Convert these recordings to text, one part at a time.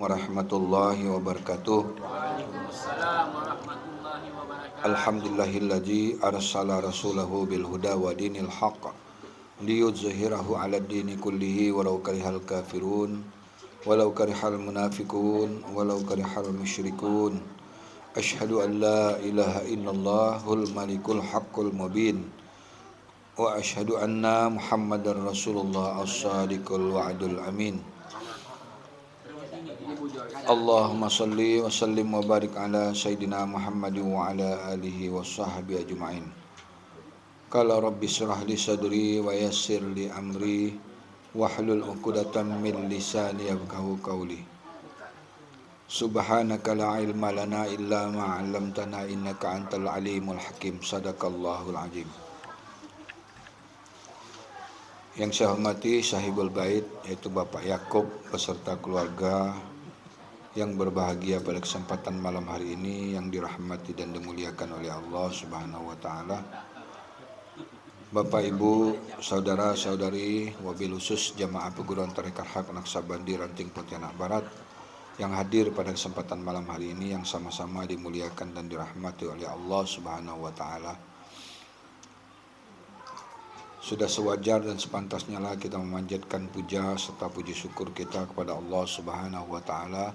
warahmatullahi wabarakatuh. Waalaikumsalam warahmatullahi wabarakatuh. Alhamdulillahilladzi arsala rasulahu bil huda wa dinil haqq liyuzhirahu 'ala dini kullihi walau karihal kafirun walau karihal munafiqun walau karihal musyrikun. Asyhadu an la ilaha illallahul malikul haqqul mubin wa asyhadu anna muhammadar rasulullah as-sadiqul wa'dul amin. Allahumma salli wa sallim wa barik ala Sayyidina Muhammadin wa ala alihi wa sahbihi ajma'in. Qala rabbi shrah li sadri wa yassir li amri wahlul 'uqdatam min lisani yafqahu qawli. Subhanaka la ilma lana illa ma 'allamtana innaka antal alimul hakim. Sadaqallahul azim. Yang saya hormati sahibul bait, yaitu Bapak Yakub beserta keluarga yang berbahagia pada kesempatan malam hari ini, yang dirahmati dan dimuliakan oleh Allah Subhanahu wa taala. Bapak Ibu, saudara-saudari, wabil khusus jamaah perguruan tarekat Haq Naksabandi Ranting Pontianak Barat yang hadir pada kesempatan malam hari ini, yang sama-sama dimuliakan dan dirahmati oleh Allah Subhanahu wa taala. Sudah sewajar dan sepantasnya lah kita memanjatkan puja serta puji syukur kita kepada Allah Subhanahu wa taala,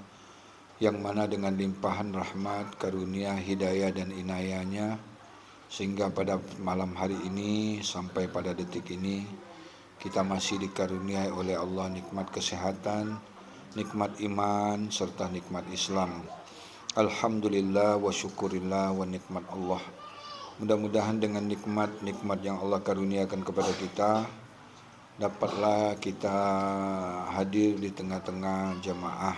yang mana dengan limpahan rahmat, karunia, hidayah dan inayahnya, sehingga pada malam hari ini sampai pada detik ini kita masih dikaruniai oleh Allah nikmat kesehatan, nikmat iman serta nikmat Islam. Alhamdulillah wa syukurillah wa nikmat Allah. Mudah-mudahan dengan nikmat-nikmat yang Allah karuniakan kepada kita, dapatlah kita hadir di tengah-tengah jamaah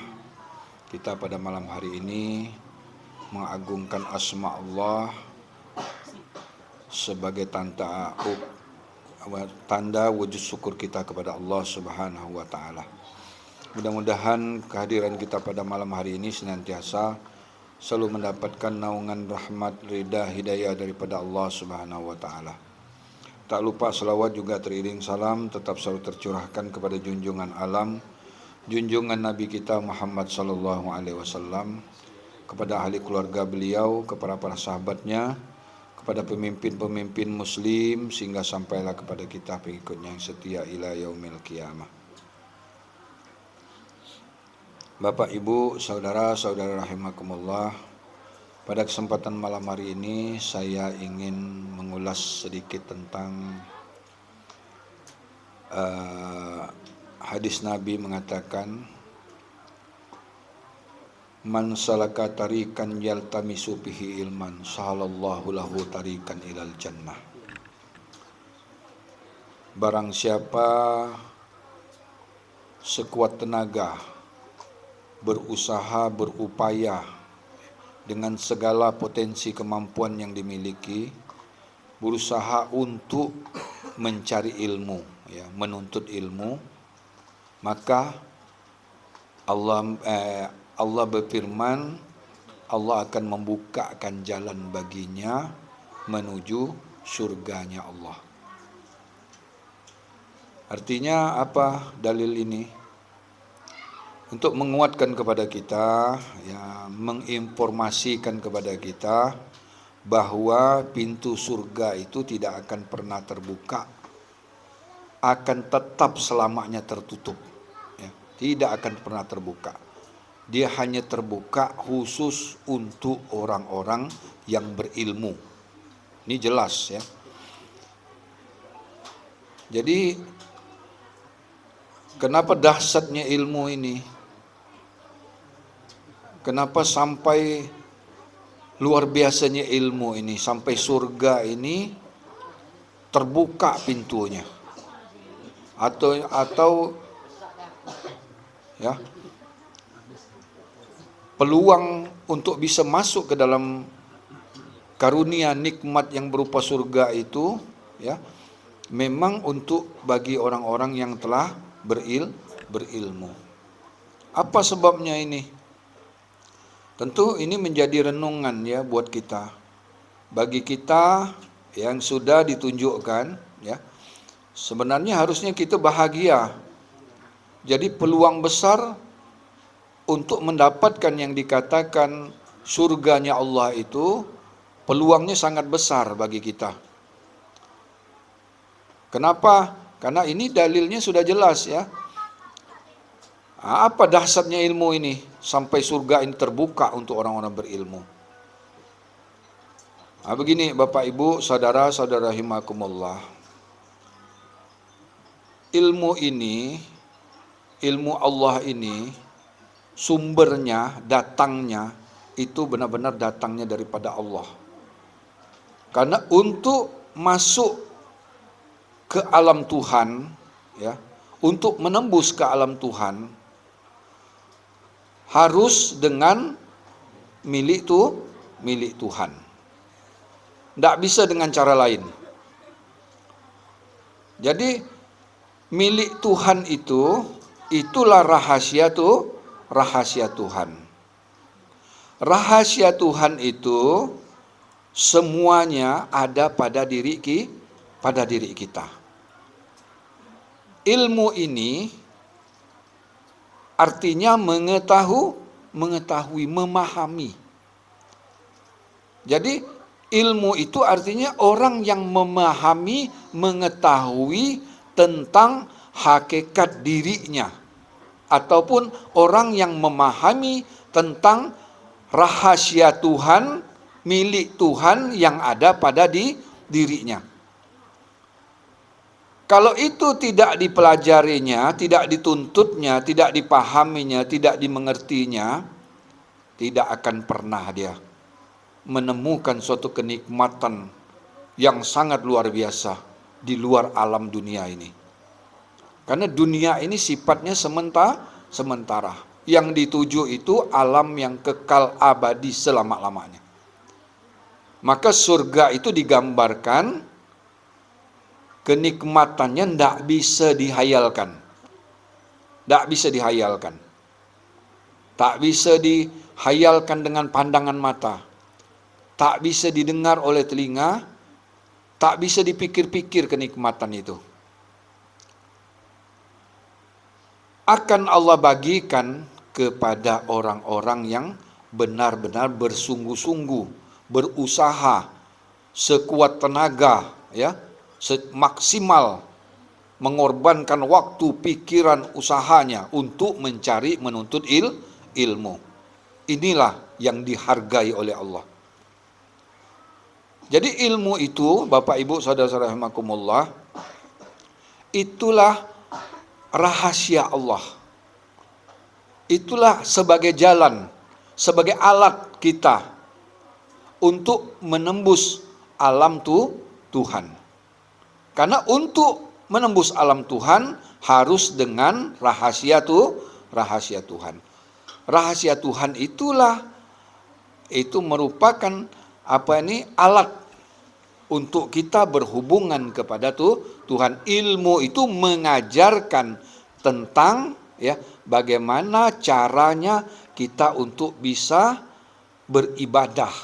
kita pada malam hari ini, mengagungkan asma Allah sebagai tanda wujud syukur kita kepada Allah Subhanahu wa taala. Mudah-mudahan kehadiran kita pada malam hari ini senantiasa selalu mendapatkan naungan rahmat, ridha, hidayah daripada Allah Subhanahu wa taala. Tak lupa selawat juga teriring salam tetap selalu tercurahkan kepada junjungan alam, junjungan Nabi kita Muhammad sallallahu alaihi wasallam, kepada ahli keluarga beliau, kepada para sahabatnya, kepada pemimpin-pemimpin muslim, sehingga sampailah kepada kita pengikutnya yang setia ila yaumil qiyamah. Bapak, Ibu, saudara-saudara rahimakumullah, pada kesempatan malam hari ini saya ingin mengulas sedikit tentang hadis Nabi mengatakan, man salaka tarikan yaltamisu bihi ilman sahalallahu lahu tarikan ilal jannah. Barang siapa sekuat tenaga berusaha, berupaya dengan segala potensi kemampuan yang dimiliki, berusaha untuk mencari ilmu, menuntut ilmu, maka Allah berfirman, Allah akan membukakan jalan baginya menuju surganya Allah. Artinya apa dalil ini? Untuk menguatkan kepada kita, menginformasikan kepada kita bahwa pintu surga itu tidak akan pernah terbuka, akan tetap selamanya tertutup, tidak akan pernah terbuka. Dia hanya terbuka khusus untuk orang-orang yang berilmu. Ini jelas ya. Jadi kenapa dahsyatnya ilmu ini? Kenapa sampai luar biasanya ilmu ini, sampai surga ini terbuka pintunya, atau peluang untuk bisa masuk ke dalam karunia nikmat yang berupa surga itu, memang untuk bagi orang-orang yang telah berilmu. Apa sebabnya ini? Tentu ini menjadi renungan buat kita. Bagi kita yang sudah ditunjukkan, sebenarnya harusnya kita bahagia. Jadi peluang besar untuk mendapatkan yang dikatakan surganya Allah itu peluangnya sangat besar bagi kita. Kenapa? Karena ini dalilnya sudah jelas ya. Apa dahsyatnya ilmu ini sampai surga ini terbuka untuk orang-orang berilmu. Begini Bapak Ibu, saudara-saudara rahimakumullah. Ilmu ini, ilmu Allah ini, sumbernya, datangnya, itu benar-benar datangnya daripada Allah. Karena untuk masuk ke alam Tuhan, ya, untuk menembus ke alam Tuhan, harus dengan milik Tuhan. Tidak bisa dengan cara lain. Jadi milik Tuhan itu, itulah rahasia Tuhan. Rahasia Tuhan itu semuanya ada pada diri kita. Ilmu ini artinya mengetahui, memahami. Jadi ilmu itu artinya orang yang memahami, mengetahui tentang hakikat dirinya, ataupun orang yang memahami tentang rahasia Tuhan, milik Tuhan yang ada pada dirinya. Kalau itu tidak dipelajarinya, tidak dituntutnya, tidak dipahaminya, tidak dimengertinya, tidak akan pernah dia menemukan suatu kenikmatan yang sangat luar biasa di luar alam dunia ini. Karena dunia ini sifatnya sementara. Yang dituju itu alam yang kekal abadi selama-lamanya. Maka surga itu digambarkan kenikmatannya tidak bisa dihayalkan. Tak bisa dihayalkan dengan pandangan mata. Tak bisa didengar oleh telinga, tak bisa dipikir-pikir kenikmatan itu. Akan Allah bagikan kepada orang-orang yang benar-benar bersungguh-sungguh, berusaha sekuat tenaga, ya, maksimal mengorbankan waktu, pikiran, usahanya untuk mencari, menuntut ilmu. Inilah yang dihargai oleh Allah. Jadi ilmu itu, Bapak Ibu saudara-saudara rahimakumullah, itulah rahasia Allah. Itulah sebagai jalan, sebagai alat kita untuk menembus alam Tuhan. Karena untuk menembus alam Tuhan harus dengan rahasia Tuhan. Rahasia Tuhan itulah, itu merupakan alat untuk kita berhubungan kepada Tuhan. Ilmu itu mengajarkan tentang, ya, bagaimana caranya kita untuk bisa beribadah,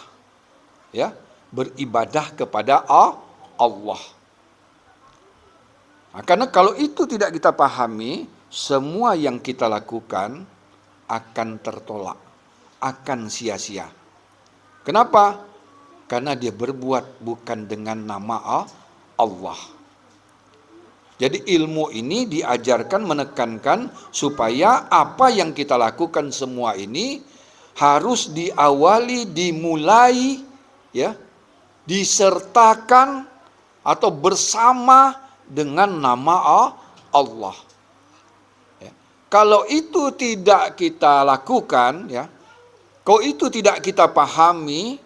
ya, beribadah kepada Allah. Nah, karena kalau itu tidak kita pahami, semua yang kita lakukan akan tertolak, akan sia-sia. Kenapa? Karena dia berbuat bukan dengan nama Allah. Jadi ilmu ini diajarkan, menekankan supaya apa yang kita lakukan semua ini harus diawali, dimulai, ya, disertakan atau bersama dengan nama Allah. Ya. Kalau itu tidak kita lakukan, ya, kalau itu tidak kita pahami,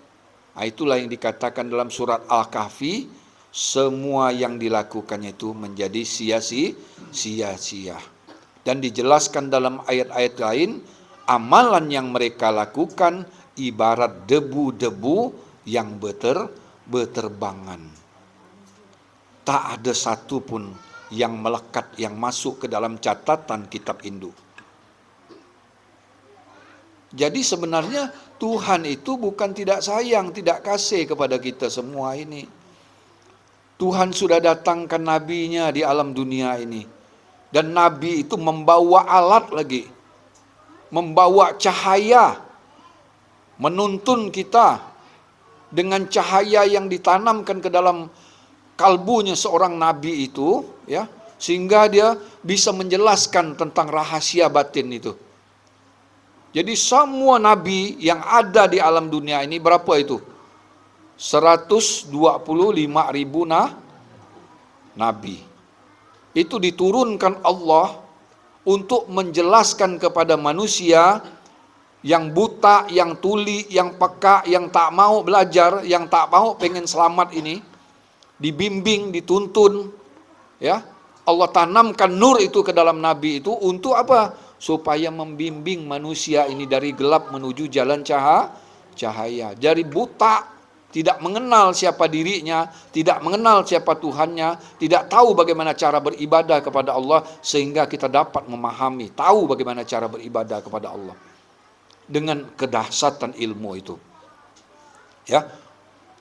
itulah yang dikatakan dalam surat Al-Kahfi, semua yang dilakukannya itu menjadi sia-sia. Dan dijelaskan dalam ayat-ayat lain, amalan yang mereka lakukan ibarat debu-debu yang berterbangan. Tak ada satu pun yang melekat, yang masuk ke dalam catatan kitab induk. Jadi sebenarnya Tuhan itu bukan tidak sayang, tidak kasih kepada kita semua ini. Tuhan sudah datangkan nabinya di alam dunia ini. Dan nabi itu membawa alat lagi. membawa cahaya, menuntun kita dengan cahaya yang ditanamkan ke dalam kalbunya seorang nabi itu, ya, sehingga dia bisa menjelaskan tentang rahasia batin itu. Jadi semua nabi yang ada di alam dunia ini, berapa itu? 125.000 nabi. Itu diturunkan Allah untuk menjelaskan kepada manusia yang buta, yang tuli, yang peka, yang tak mau belajar, yang tak mau pengen selamat ini, dibimbing, dituntun, ya. Allah tanamkan nur itu ke dalam nabi itu untuk apa? Supaya membimbing manusia ini dari gelap menuju jalan cahaya. Dari buta, tidak mengenal siapa dirinya, tidak mengenal siapa Tuhannya, tidak tahu bagaimana cara beribadah kepada Allah, sehingga kita dapat memahami, tahu bagaimana cara beribadah kepada Allah dengan kedahsyatan ilmu itu. Ya.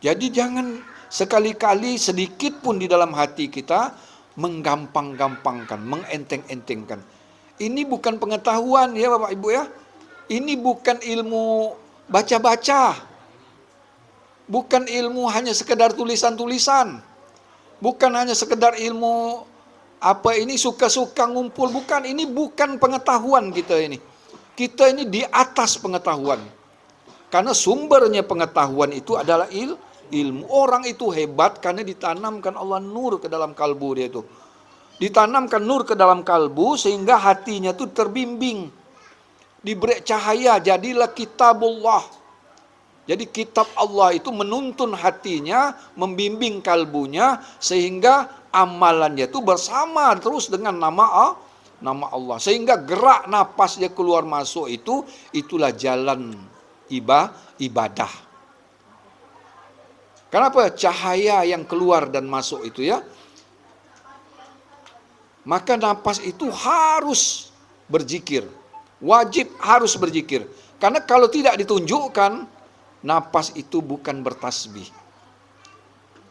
Jadi jangan sekali-kali sedikit pun di dalam hati kita menggampang-gampangkan, mengenteng-entengkan. Ini bukan pengetahuan ya Bapak Ibu ya. Ini bukan ilmu baca-baca. Bukan ilmu hanya sekedar tulisan-tulisan. Bukan hanya sekedar ilmu apa ini suka-suka ngumpul. Bukan, ini bukan pengetahuan kita ini. Kita ini di atas pengetahuan. Karena sumbernya pengetahuan itu adalah ilmu. Orang itu hebat karena ditanamkan Allah nur ke dalam kalbu dia itu. Ditanamkan nur ke dalam kalbu sehingga hatinya itu terbimbing. Diberi cahaya, jadilah kitabullah. Jadi kitab Allah itu menuntun hatinya, membimbing kalbunya sehingga amalannya itu bersama terus dengan nama Allah. Sehingga gerak napas dia keluar masuk itu, itulah jalan ibadah. Kenapa? Cahaya yang keluar dan masuk itu ya. Maka napas itu harus berzikir. Wajib harus berzikir. Karena kalau tidak ditunjukkan, napas itu bukan bertasbih.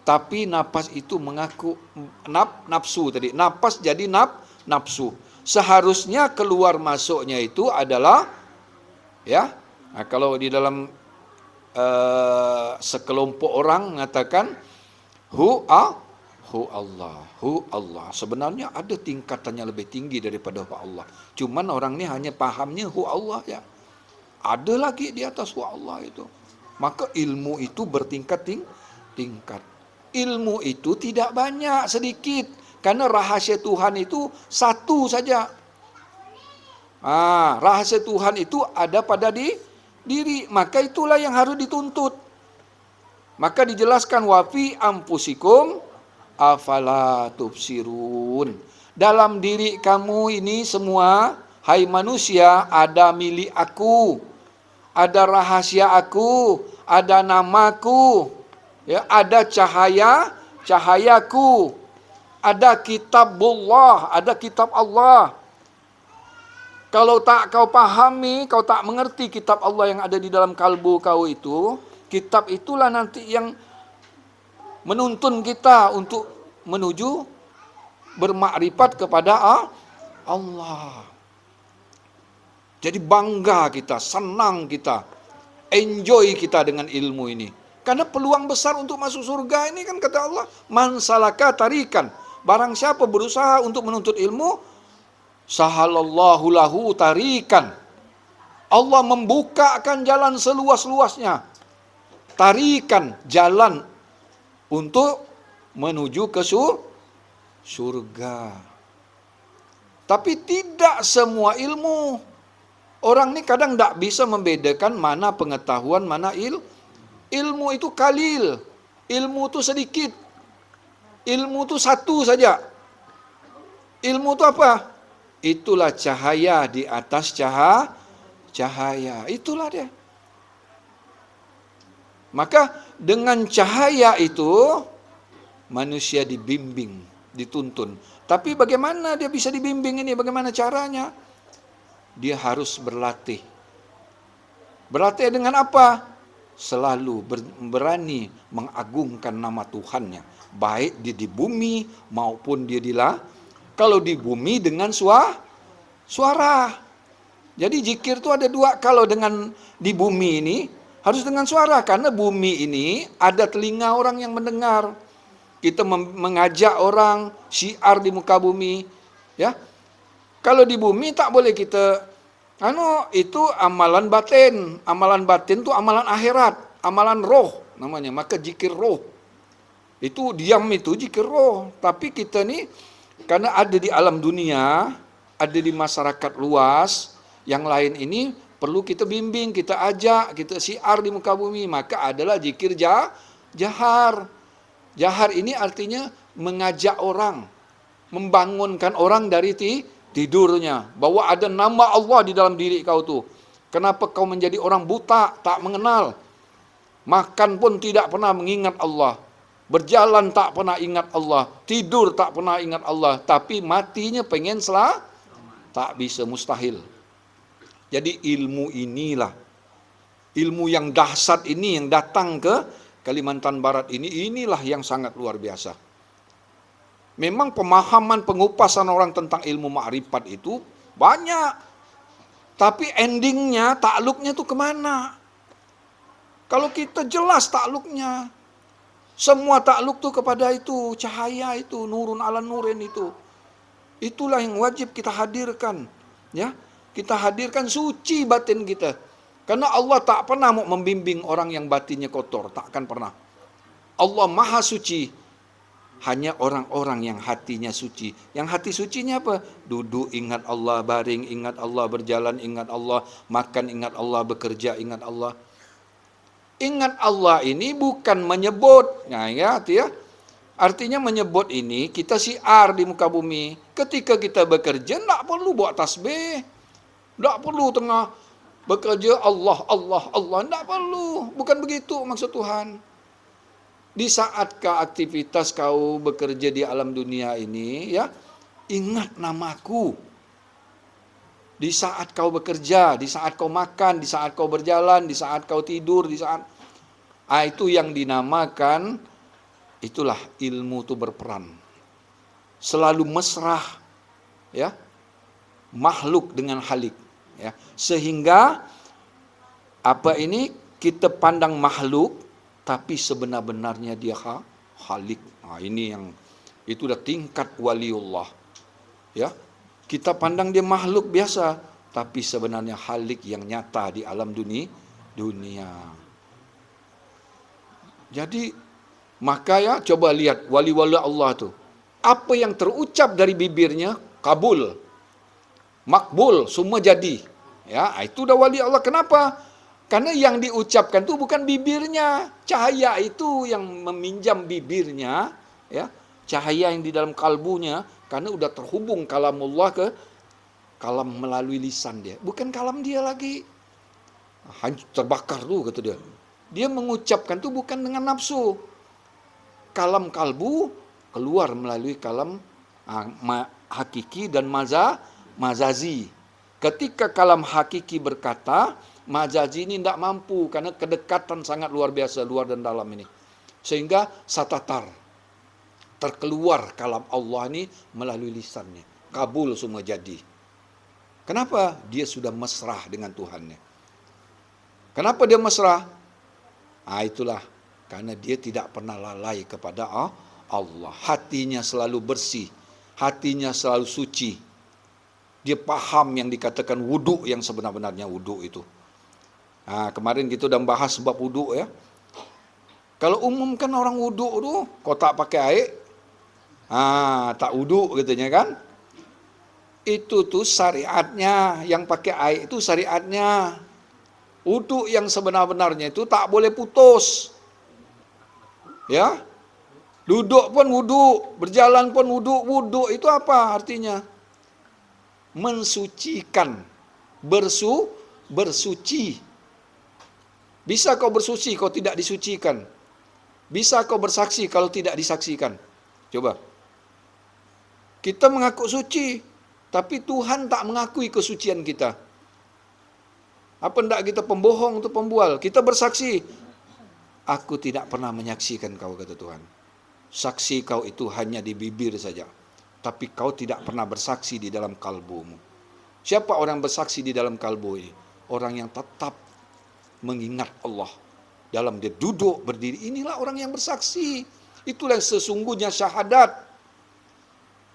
Tapi napas itu mengaku nafsu tadi. Napas jadi nafsu. Seharusnya keluar masuknya itu adalah ya. Nah, kalau di dalam sekelompok orang mengatakan hu Allah. Sebenarnya ada tingkatannya lebih tinggi daripada hu Allah. Cuman orang ini hanya pahamnya hu Allah ya. Ada lagi di atas hu Allah itu. Maka ilmu itu bertingkat-tingkat. Ilmu itu tidak banyak, sedikit. Karena rahasia Tuhan itu satu saja. Rahasia Tuhan itu ada pada diri. Maka itulah yang harus dituntut. Maka dijelaskan wafi ampusikum afala tubsirun. Dalam diri kamu ini semua, hai manusia, ada milik aku. Ada rahasia aku, ada namaku, ya, ada cahayaku, ada kitabullah, ada kitab Allah. Kalau tak kau pahami, kau tak mengerti kitab Allah yang ada di dalam kalbu kau itu, kitab itulah nanti yang menuntun kita untuk menuju bermakrifat kepada Allah. Jadi bangga kita, senang kita, enjoy kita dengan ilmu ini. Karena peluang besar untuk masuk surga ini kan kata Allah, man salaka tarikan. Barang siapa berusaha untuk menuntut ilmu, sahalallahu lahu tarikan. Allah membukakan jalan seluas-luasnya. Tarikan, jalan untuk menuju ke surga. Tapi tidak semua ilmu. Orang ini kadang tidak bisa membedakan mana pengetahuan, mana ilmu itu kalil. Ilmu itu sedikit. Ilmu itu satu saja. Ilmu itu apa? Itulah cahaya di atas cahaya. Itulah dia. Maka dengan cahaya itu manusia dibimbing, dituntun. Tapi bagaimana dia bisa dibimbing ini? Bagaimana caranya? Dia harus berlatih. Berlatih dengan apa? Selalu berani mengagungkan nama Tuhannya. Baik dia di bumi maupun dia di langit. Kalau di bumi dengan suara. Jadi zikir itu ada dua. Kalau dengan di bumi ini harus dengan suara, karena bumi ini ada telinga orang yang mendengar. Kita mengajak orang syiar di muka bumi, ya. Kalau di bumi tak boleh kita itu amalan batin. Amalan batin itu amalan akhirat, amalan roh namanya. Maka zikir roh. Itu diam itu zikir roh. Tapi kita nih karena ada di alam dunia, ada di masyarakat luas, yang lain ini perlu kita bimbing, kita ajak, kita syiar di muka bumi. Maka adalah zikir jahar. Jahar ini artinya mengajak orang, membangunkan orang dari tidurnya. Bahwa ada nama Allah di dalam diri kau tuh. Kenapa kau menjadi orang buta, tak mengenal? Makan pun tidak pernah mengingat Allah. Berjalan tak pernah ingat Allah. Tidur tak pernah ingat Allah. Tapi matinya pengen tak bisa, mustahil. Jadi ilmu inilah, ilmu yang dahsyat ini yang datang ke Kalimantan Barat inilah yang sangat luar biasa. Memang pemahaman pengupasan orang tentang ilmu ma'rifat itu banyak. Tapi endingnya, takluknya itu kemana? Kalau kita jelas takluknya, semua takluk tuh kepada itu, cahaya itu, nurun ala nurin itu. Itulah yang wajib kita hadirkan, ya. Kita hadirkan suci batin kita. Karena Allah tak pernah mau membimbing orang yang batinnya kotor, takkan pernah. Allah maha suci. Hanya orang-orang yang hatinya suci. Yang hati sucinya apa? Duduk ingat Allah, baring ingat Allah, berjalan ingat Allah, makan ingat Allah, bekerja ingat Allah. Ingat Allah ini bukan menyebut, ya. Artinya menyebut ini kita syiar di muka bumi. Ketika kita bekerja, tidak perlu buat tasbih. Tidak perlu tengah bekerja Allah, Allah, Allah. Tidak perlu. Bukan begitu maksud Tuhan. Di saat aktivitas kau bekerja di alam dunia ini, ya, ingat namaku. Di saat kau bekerja, di saat kau makan, di saat kau berjalan, di saat kau tidur, di saat itu yang dinamakan, itulah ilmu itu berperan. Selalu mesrah, ya, makhluk dengan halik, ya. Sehingga kita pandang makhluk, tapi sebenar-benarnya dia halik. Ini yang itu udah tingkat waliullah, ya. Kita pandang dia makhluk biasa, tapi sebenarnya halik yang nyata di alam dunia. Jadi maka ya coba lihat wali-wali Allah tuh. Apa yang terucap dari bibirnya kabul, makbul, semua jadi. Ya, itu udah wali Allah. Kenapa? Karena yang diucapkan itu bukan bibirnya, cahaya itu yang meminjam bibirnya, ya, cahaya yang di dalam kalbunya, karena udah terhubung kalamullah ke kalam melalui lisan dia, bukan kalam dia lagi. Terbakar tuh kata dia. Dia mengucapkan tuh bukan dengan nafsu. Kalam kalbu keluar melalui kalam hakiki dan mazazi. Ketika kalam hakiki berkata, majazi ini tidak mampu karena kedekatan sangat luar biasa, luar dan dalam ini. Sehingga satatar, terkeluar kalam Allah ini melalui lisannya. Kabul semua jadi. Kenapa? Dia sudah mesrah dengan Tuhannya. Kenapa dia mesrah? Itulah karena dia tidak pernah lalai kepada Allah. Hatinya selalu bersih, hatinya selalu suci. Dia paham yang dikatakan wudhu yang sebenar-benarnya wudhu itu. Kemarin kita udah bahas bab wudhu, ya. Kalau umum kan orang wudhu tuh, kau tak pakai air, tak wudhu katanya kan. Itu tuh syariatnya, yang pakai air itu syariatnya. Wudhu yang sebenar-benarnya itu tak boleh putus. Ya. Duduk pun wudhu, berjalan pun wudhu. Wudhu itu apa artinya? Mensucikan, bersuci. Bisa kau bersuci kalau tidak disucikan? Bisa kau bersaksi kalau tidak disaksikan? Coba. Kita mengaku suci, tapi Tuhan tak mengakui kesucian kita. Apa hendak kita pembohong atau pembual? Kita bersaksi, aku tidak pernah menyaksikan kau, kata Tuhan. Saksi kau itu hanya di bibir saja, tapi kau tidak pernah bersaksi di dalam kalbumu. Siapa orang bersaksi di dalam kalbu ini? Orang yang tetap mengingat Allah dalam dia duduk berdiri. Inilah orang yang bersaksi. Itulah yang sesungguhnya syahadat.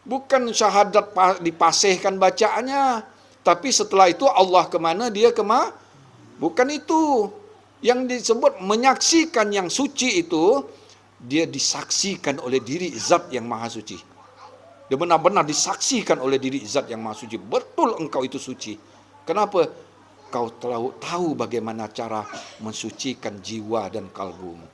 Bukan syahadat dipasihkan bacaannya, tapi setelah itu Allah kemana, dia kemana? Bukan itu. Yang disebut menyaksikan yang suci itu, dia disaksikan oleh diri zat yang maha suci. Dia benar-benar disaksikan oleh diri zat yang maha suci. Betul engkau itu suci. Kenapa? Kau tahu bagaimana cara mensucikan jiwa dan kalbumu.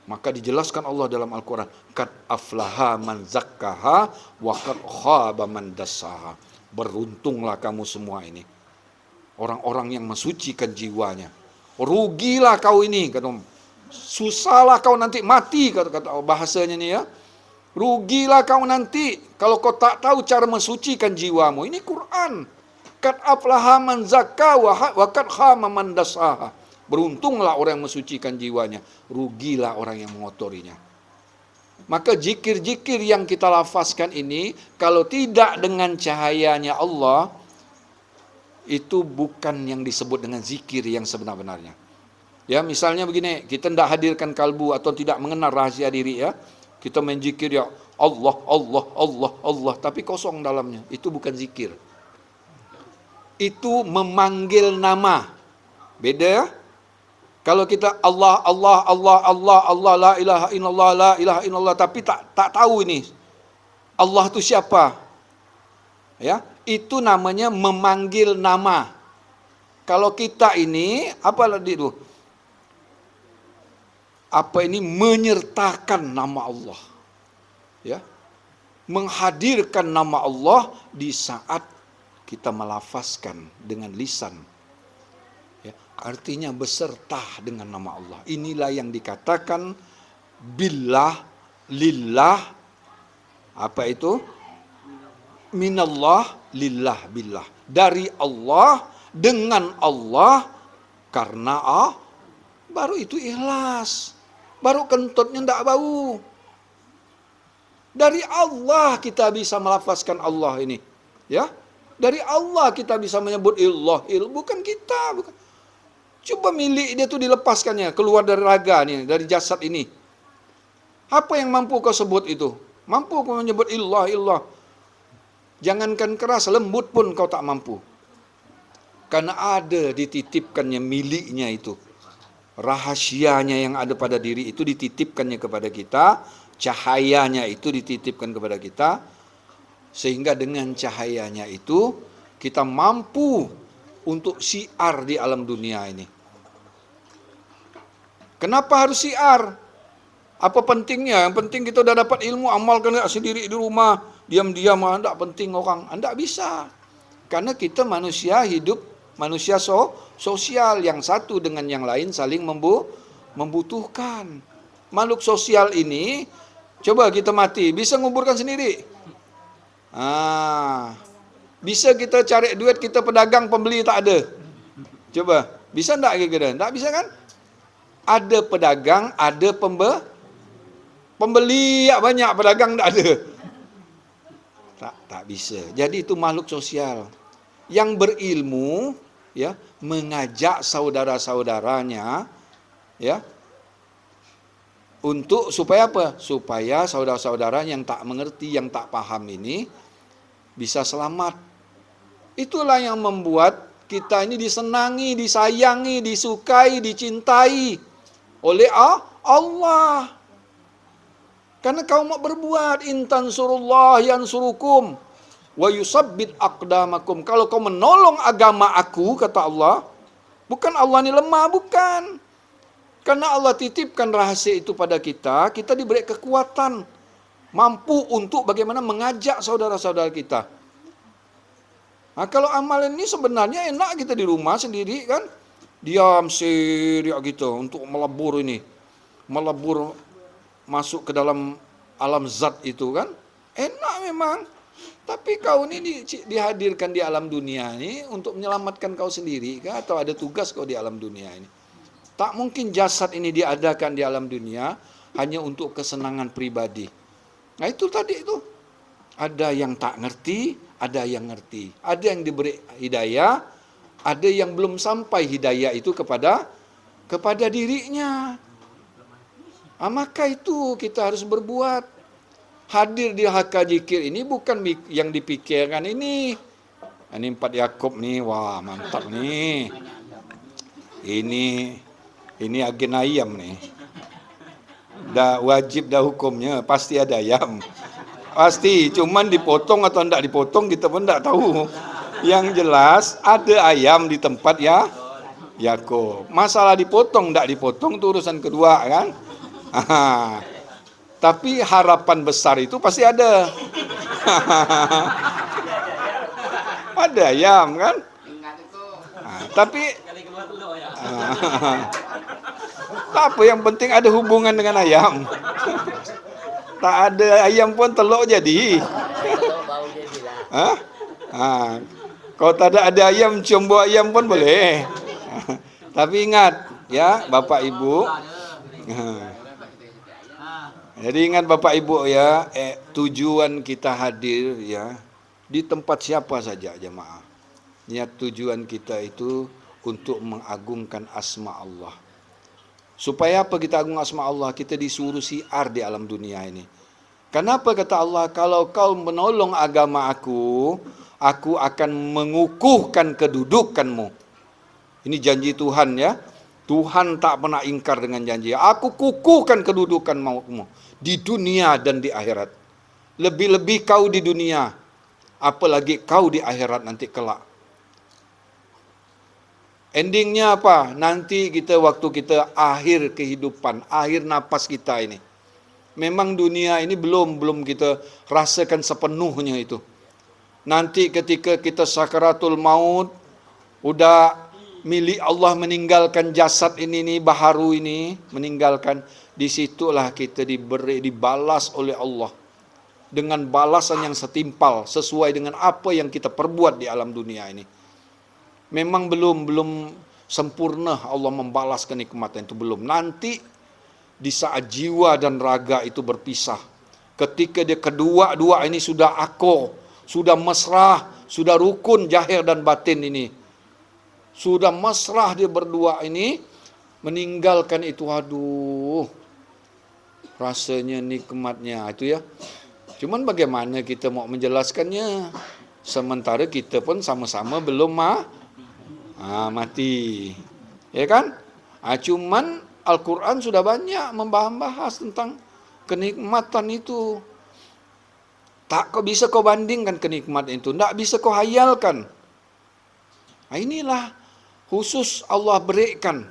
Maka dijelaskan Allah dalam Al-Quran, Qad aflaha man zakkaha wa qad khaba man dassaha. Beruntunglah kamu semua ini, orang-orang yang mensucikan jiwanya. Rugilah kau ini, kata, susahlah kau nanti mati, kata bahasanya ni ya. Rugilah kau nanti kalau kau tak tahu cara mensucikan jiwamu. Ini Quran. Qad aflaha man zakkaha wa qad khaba man dassaha. Beruntunglah orang yang mensucikan jiwanya, rugilah orang yang mengotorinya. Maka zikir-zikir yang kita lafazkan ini, kalau tidak dengan cahayanya Allah, itu bukan yang disebut dengan zikir yang sebenar-benarnya. Ya, misalnya begini, kita tidak hadirkan kalbu atau tidak mengenal rahasia diri ya. Kita main zikir ya Allah, Allah, Allah, Allah, tapi kosong dalamnya. Itu bukan zikir. Itu memanggil nama. Beda ya. Kalau kita Allah, Allah, Allah, Allah, Allah, la ilaha illallah, la ilaha illallah, tapi tak tahu ini Allah itu siapa, ya, itu namanya memanggil nama. Kalau kita ini apa tadi itu? Apa ini menyertakan nama Allah, ya, menghadirkan nama Allah di saat kita melafazkan dengan lisan. Artinya beserta dengan nama Allah. Inilah yang dikatakan billah, lillah, apa itu? Minallah, lillah, billah. Dari Allah, dengan Allah, karena baru itu ikhlas. Baru kentutnya tidak bau. Dari Allah kita bisa melafazkan Allah ini. Ya, dari Allah kita bisa menyebut illah, bukan kita, bukan. Coba milik dia tu dilepaskannya, keluar dari raga ni, dari jasad ini. Apa yang mampu kau sebut itu? Mampu kau menyebut illah, illah. Jangankan keras, lembut pun kau tak mampu. Karena ada dititipkannya miliknya itu. Rahasianya yang ada pada diri itu dititipkannya kepada kita. Cahayanya itu dititipkan kepada kita. Sehingga dengan cahayanya itu, kita mampu untuk syiar di alam dunia ini. Kenapa harus syiar? Apa pentingnya? Yang penting kita dah dapat ilmu, amalkan sendiri di rumah, diam-diam, tidak penting orang. Tidak bisa. Karena kita manusia hidup, manusia sosial, yang satu dengan yang lain saling membutuhkan. Makhluk sosial ini, coba kita mati, bisa nguburkan sendiri. Bisa kita cari duit, kita pedagang, pembeli tak ada. Coba, bisa tak kira-kira? Tak bisa kan? Ada pedagang, ada pembeli banyak, pedagang tak ada. Tak bisa. Jadi itu makhluk sosial. Yang berilmu, ya, mengajak saudara-saudaranya, ya, untuk supaya apa? Supaya saudara-saudara yang tak mengerti, yang tak paham ini bisa selamat. Itulah yang membuat kita ini disenangi, disayangi, disukai, dicintai oleh Allah. Karena kau mau berbuat, intan surullah yansurukum wa yusabbit aqdamakum. Kalau kau menolong agama aku, kata Allah, bukan Allah ini lemah, bukan. Karena Allah titipkan rahasia itu pada kita, kita diberi kekuatan, mampu untuk bagaimana mengajak saudara-saudara kita. Nah, kalau amalan ini sebenarnya enak kita di rumah sendiri kan, diam seriak gitu untuk melebur ini, melebur masuk ke dalam alam zat itu kan, enak memang. Tapi kau ini dihadirkan di alam dunia ini untuk menyelamatkan kau sendiri kan, atau ada tugas kau di alam dunia ini. Tak mungkin jasad ini diadakan di alam dunia hanya untuk kesenangan pribadi. Nah itu tadi itu. Ada yang tak ngerti, ada yang ngerti, ada yang diberi hidayah, ada yang belum sampai hidayah itu kepada dirinya. Maka itu kita harus berbuat. Hadir di HK Zikir ini bukan yang dipikirkan ini. Ini 4 Yakub nih, wah mantap nih. Ini agen ayam nih. Dah wajib dah hukumnya, pasti ada ayam. Pasti, cuman dipotong atau tidak dipotong kita pun tidak tahu. Yang jelas ada ayam di tempat ya Yakub. Masalah dipotong tidak dipotong itu urusan kedua kan. Tapi harapan besar itu pasti ada. Ada ayam kan? Tapi tak apa, yang penting ada hubungan dengan ayam. Tak ada ayam pun telur jadi. Kalau tak ada ayam, cium bau ayam pun boleh. Tapi ingat ya Bapak Ibu. Jadi ingat Bapak Ibu ya, tujuan kita hadir ya di tempat siapa saja jemaah. Niat tujuan kita itu untuk mengagungkan asma Allah. Supaya apa kita agung asma Allah? Kita disuruh siar di alam dunia ini. Kenapa kata Allah, kalau kau menolong agama aku akan mengukuhkan kedudukanmu. Ini janji Tuhan ya. Tuhan tak pernah ingkar dengan janji. Aku kukuhkan kedudukanmu di dunia dan di akhirat. Lebih-lebih kau di dunia, apalagi kau di akhirat nanti kelak. Endingnya apa? Nanti waktu kita akhir kehidupan, akhir napas kita ini. Memang dunia ini belum kita rasakan sepenuhnya itu. Nanti ketika kita sakaratul maut, udah milik Allah, meninggalkan jasad ini nih, baharu ini, meninggalkan, disitulah kita dibalas oleh Allah dengan balasan yang setimpal sesuai dengan apa yang kita perbuat di alam dunia ini. Memang belum sempurna Allah membalas kenikmatan itu, belum. Nanti di saat jiwa dan raga itu berpisah, ketika dia kedua-dua ini sudah akoh, sudah mesra, sudah rukun zahir dan batin ini, sudah mesra dia berdua ini, meninggalkan itu, aduh, rasanya nikmatnya itu ya. Cuman bagaimana kita mau menjelaskannya, sementara kita pun sama-sama belum mati, ya kan? Cuman Al-Quran sudah banyak membahas tentang kenikmatan itu. Tak bisa kau bandingkan kenikmatan itu, tak bisa kau hayalkan. Inilah khusus Allah berikan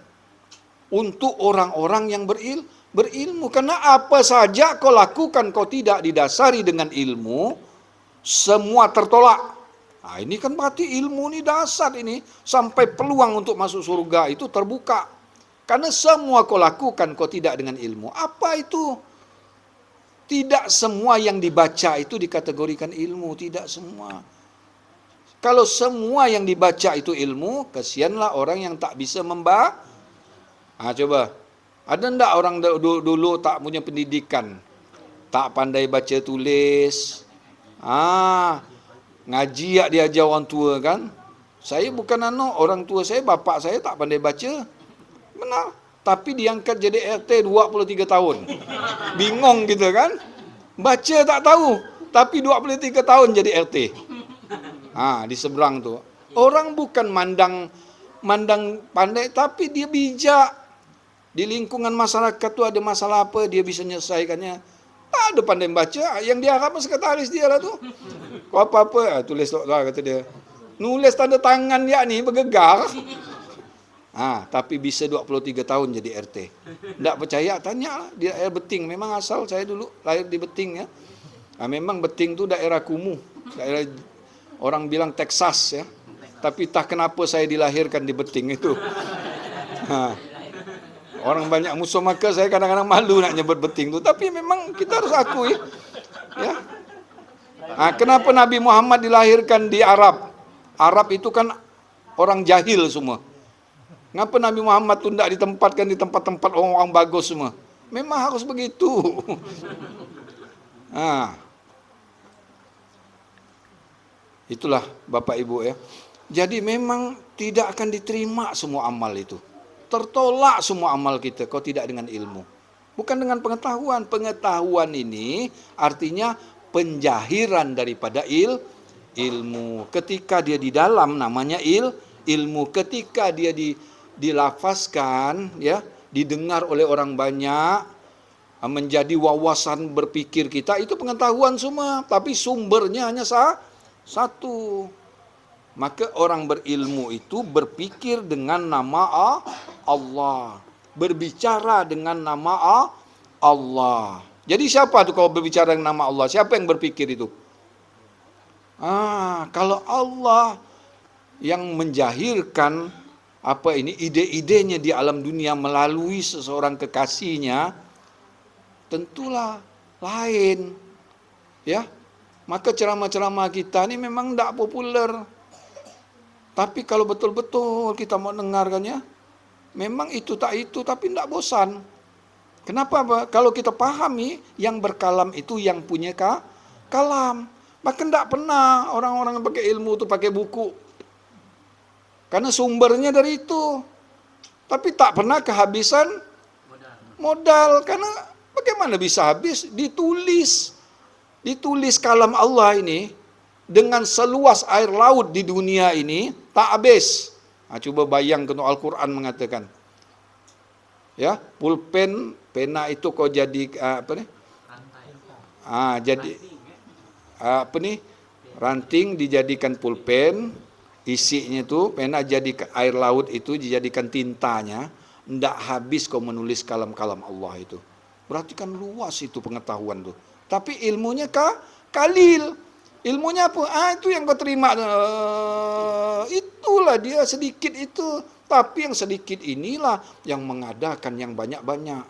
untuk orang-orang yang berilmu. Karena apa saja kau lakukan, kau tidak didasari dengan ilmu, semua tertolak. Ini kan berarti ilmu ini dasar ini, sampai peluang untuk masuk surga itu terbuka. Karena semua kau lakukan, kau tidak dengan ilmu. Apa itu? Tidak semua yang dibaca itu dikategorikan ilmu, tidak semua. Kalau semua yang dibaca itu ilmu, kasihanlah orang yang tak bisa membaca. Coba, ada ndak orang dulu tak punya pendidikan, tak pandai baca tulis, ngaji ya diajar orang tua kan? Saya bukan orang tua saya, bapak saya tak pandai baca. Benar. Tapi diangkat jadi RT 23 tahun. Bingung gitu kan? Baca tak tahu, tapi 23 tahun jadi RT. Di seberang tu. Orang bukan mandang pandai, tapi dia bijak. Di lingkungan masyarakat tu ada masalah apa, dia bisa menyelesaikannya. Tak ada pandai baca, yang dia harap sekretaris dia lah tu. Kau apa-apa, tulis lah kata dia. Nulis tanda tangan dia ni bergegar. Tapi bisa 23 tahun jadi RT. Tak percaya, tanya lah. Di daerah Beting, memang asal saya dulu lahir di Beting ya. Memang Beting tu daerah kumuh. Daerah orang bilang Texas ya. Tapi tak kenapa saya dilahirkan di Beting itu. Orang banyak musuh, maka saya kadang-kadang malu nak nyebut Beting tu. Tapi memang kita harus akui ya. Kenapa Nabi Muhammad dilahirkan di Arab? Arab itu kan orang jahil semua. Ngapa Nabi Muhammad tu tidak ditempatkan di tempat-tempat orang-orang bagus semua? Memang harus begitu. Itulah Bapak Ibu ya. Jadi memang tidak akan diterima semua amal itu. Tertolak semua amal kita kalau tidak dengan ilmu. Bukan dengan pengetahuan. Pengetahuan ini artinya penjahiran daripada ilmu. Ketika dia di dalam namanya ilmu. Ketika dia dilafazkan ya, didengar oleh orang banyak, menjadi wawasan berpikir kita, itu pengetahuan semua, tapi sumbernya hanya satu. Maka orang berilmu itu berpikir dengan nama Allah, berbicara dengan nama Allah. Jadi siapa tuh kalau berbicara dengan nama Allah? Siapa yang berpikir itu? Kalau Allah yang menjahirkan ide-idenya di alam dunia melalui seseorang kekasihnya, tentulah lain. Ya. Maka ceramah-ceramah kita ini memang tidak populer. Tapi kalau betul-betul kita mau dengarkannya, memang itu tapi tidak bosan. Kenapa? Kalau kita pahami yang berkalam itu yang punya kalam. Maka tidak pernah orang-orang yang pakai ilmu itu pakai buku. Karena sumbernya dari itu. Tapi tak pernah kehabisan modal. Karena bagaimana bisa habis? Ditulis kalam Allah ini dengan seluas air laut di dunia ini tak habis. Coba bayangkan Al-Quran mengatakan. Ya, pulpen, pena itu kau jadi ranting dijadikan pulpen, isinya itu pena jadi air laut itu dijadikan tintanya, ndak habis kau menulis kalam-kalam Allah itu. Berarti kan luas itu pengetahuan tuh. Tapi ilmunya kalil. Ilmunya apa? Itu yang kau terima. Itulah dia sedikit itu. Tapi yang sedikit inilah yang mengadakan yang banyak-banyak.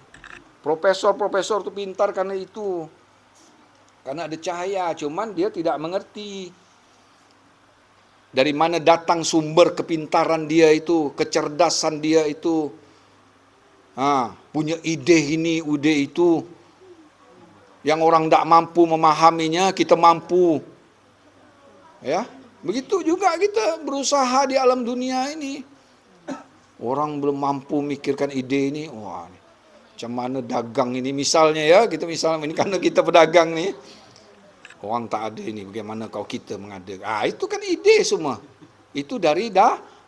Profesor-profesor itu pintar karena itu. Karena ada cahaya, cuman dia tidak mengerti. Dari mana datang sumber kepintaran dia itu, kecerdasan dia itu. Punya ide ini, ide itu. Yang orang tidak mampu memahaminya, kita mampu. Ya, begitu juga kita berusaha di alam dunia ini. Orang belum mampu mikirkan ide ini, wah, macam mana dagang ini misalnya ya, kita misalnya ini karena kita pedagang nih. Orang tak ada ini, bagaimana kau kita mengadakan. Itu kan ide semua. Itu dari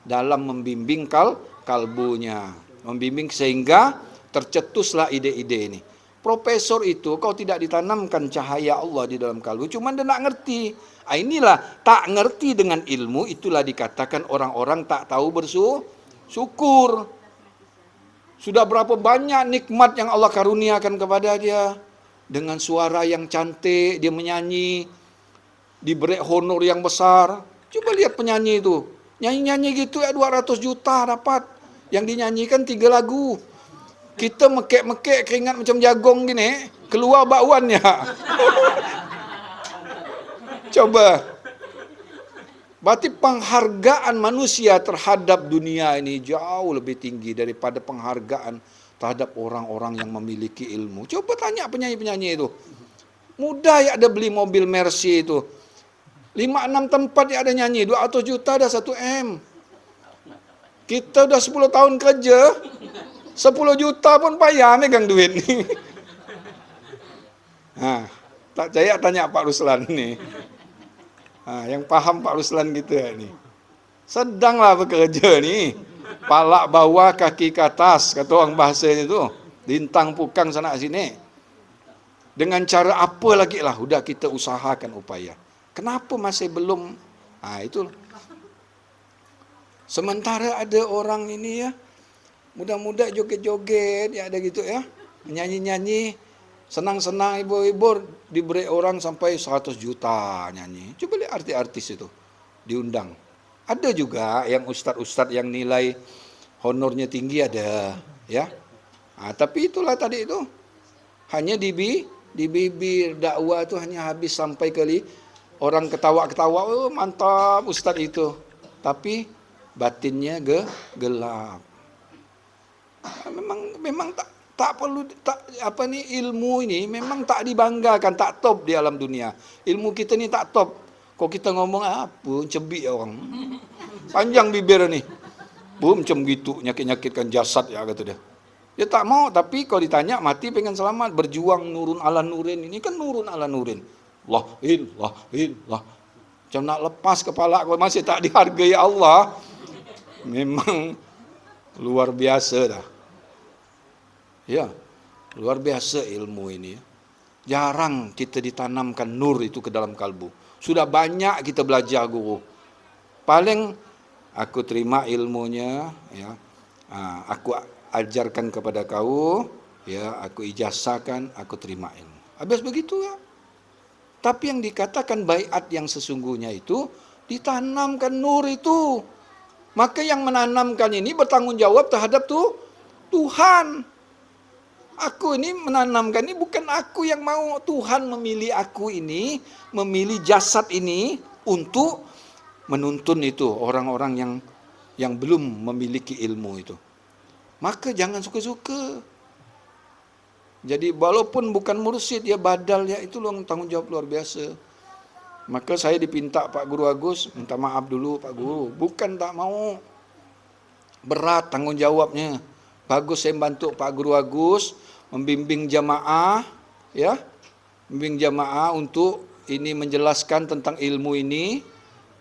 dalam membimbing kalbunya. Membimbing sehingga tercetuslah ide-ide ini. Profesor itu kau tidak ditanamkan cahaya Allah di dalam kalbu, cuman dia nak ngerti. Inilah tak ngerti dengan ilmu, itulah dikatakan orang-orang tak tahu bersyukur. Sudah berapa banyak nikmat yang Allah karuniakan kepada dia. Dengan suara yang cantik, dia menyanyi, diberi honor yang besar. Coba lihat penyanyi itu, nyanyi-nyanyi gitu ya 200 juta dapat. Yang dinyanyikan 3 lagu. Kita mekek-mekek keringat macam jagong gini, keluar bakwannya. Coba. Berarti penghargaan manusia terhadap dunia ini jauh lebih tinggi daripada penghargaan terhadap orang-orang yang memiliki ilmu. Coba tanya penyanyi-penyanyi itu. Mudah ya ada beli mobil Mercy itu. 5-6 tempat ya ada nyanyi, 200 juta dah 1 M. Kita udah 10 tahun kerja, 10 juta pun payah megang duit nih. Tak percaya tanya Pak Ruslan nih. Yang paham Pak Ruslan gitu ya nih. Sedanglah bekerja nih. Palak bawah kaki ke atas, kata orang bahasanya itu. Lintang pukang sana sini. Dengan cara apa lagi lah, udah kita usahakan upaya. Kenapa masih belum? Itu. Sementara ada orang ini ya, muda-muda joget-joget, ya ada gitu ya. Nyanyi-nyanyi, senang-senang ibu-ibu diberi orang sampai 100 juta nyanyi. Coba lihat artis-artis itu, diundang. Ada juga yang ustadz-ustadz yang nilai honornya tinggi ada, ya. Tapi itulah tadi itu, hanya di bibir dakwah itu hanya habis sampai kali orang ketawa-ketawa, oh mantap ustadz itu. Tapi batinnya gelap. Memang tak perlu ilmu ini memang tak dibanggakan, tak top di alam dunia. Ilmu kita ini tak top. Kok kita ngomong apa, cebik orang. Panjang bibir ni. Macam gitu, nyakit-nyakitkan jasad ya, kata dia. Dia tak mau, tapi kalau ditanya, mati pengen selamat, berjuang nurun ala nurin. Ini kan nurun ala nurin. La ilah. Macam nak lepas kepala, kalau masih tak dihargai Allah, memang luar biasa dah. Ya, luar biasa ilmu ini. Jarang kita ditanamkan nur itu ke dalam kalbu. Sudah banyak kita belajar guru. Paling aku terima ilmunya, ya, aku ajarkan kepada kau, ya, aku ijazahkan, aku terima ilmu. Habis begitu ya. Tapi yang dikatakan baiat yang sesungguhnya itu ditanamkan nur itu. Maka yang menanamkan ini bertanggung jawab terhadap Tuhan. Aku ini menanamkan ini, bukan aku yang mau. Tuhan memilih aku ini, memilih jasad ini untuk menuntun itu orang-orang yang belum memiliki ilmu itu. Maka jangan suka-suka. Jadi walaupun bukan mursyid, ya badal, ya itu tanggung jawab luar biasa. Maka saya dipinta Pak Guru Agus, minta maaf dulu Pak Guru, bukan tak mau. Berat tanggung jawabnya. Bagus saya bantu Pak Guru Agus membimbing jamaah, ya, membimbing jamaah untuk ini menjelaskan tentang ilmu ini.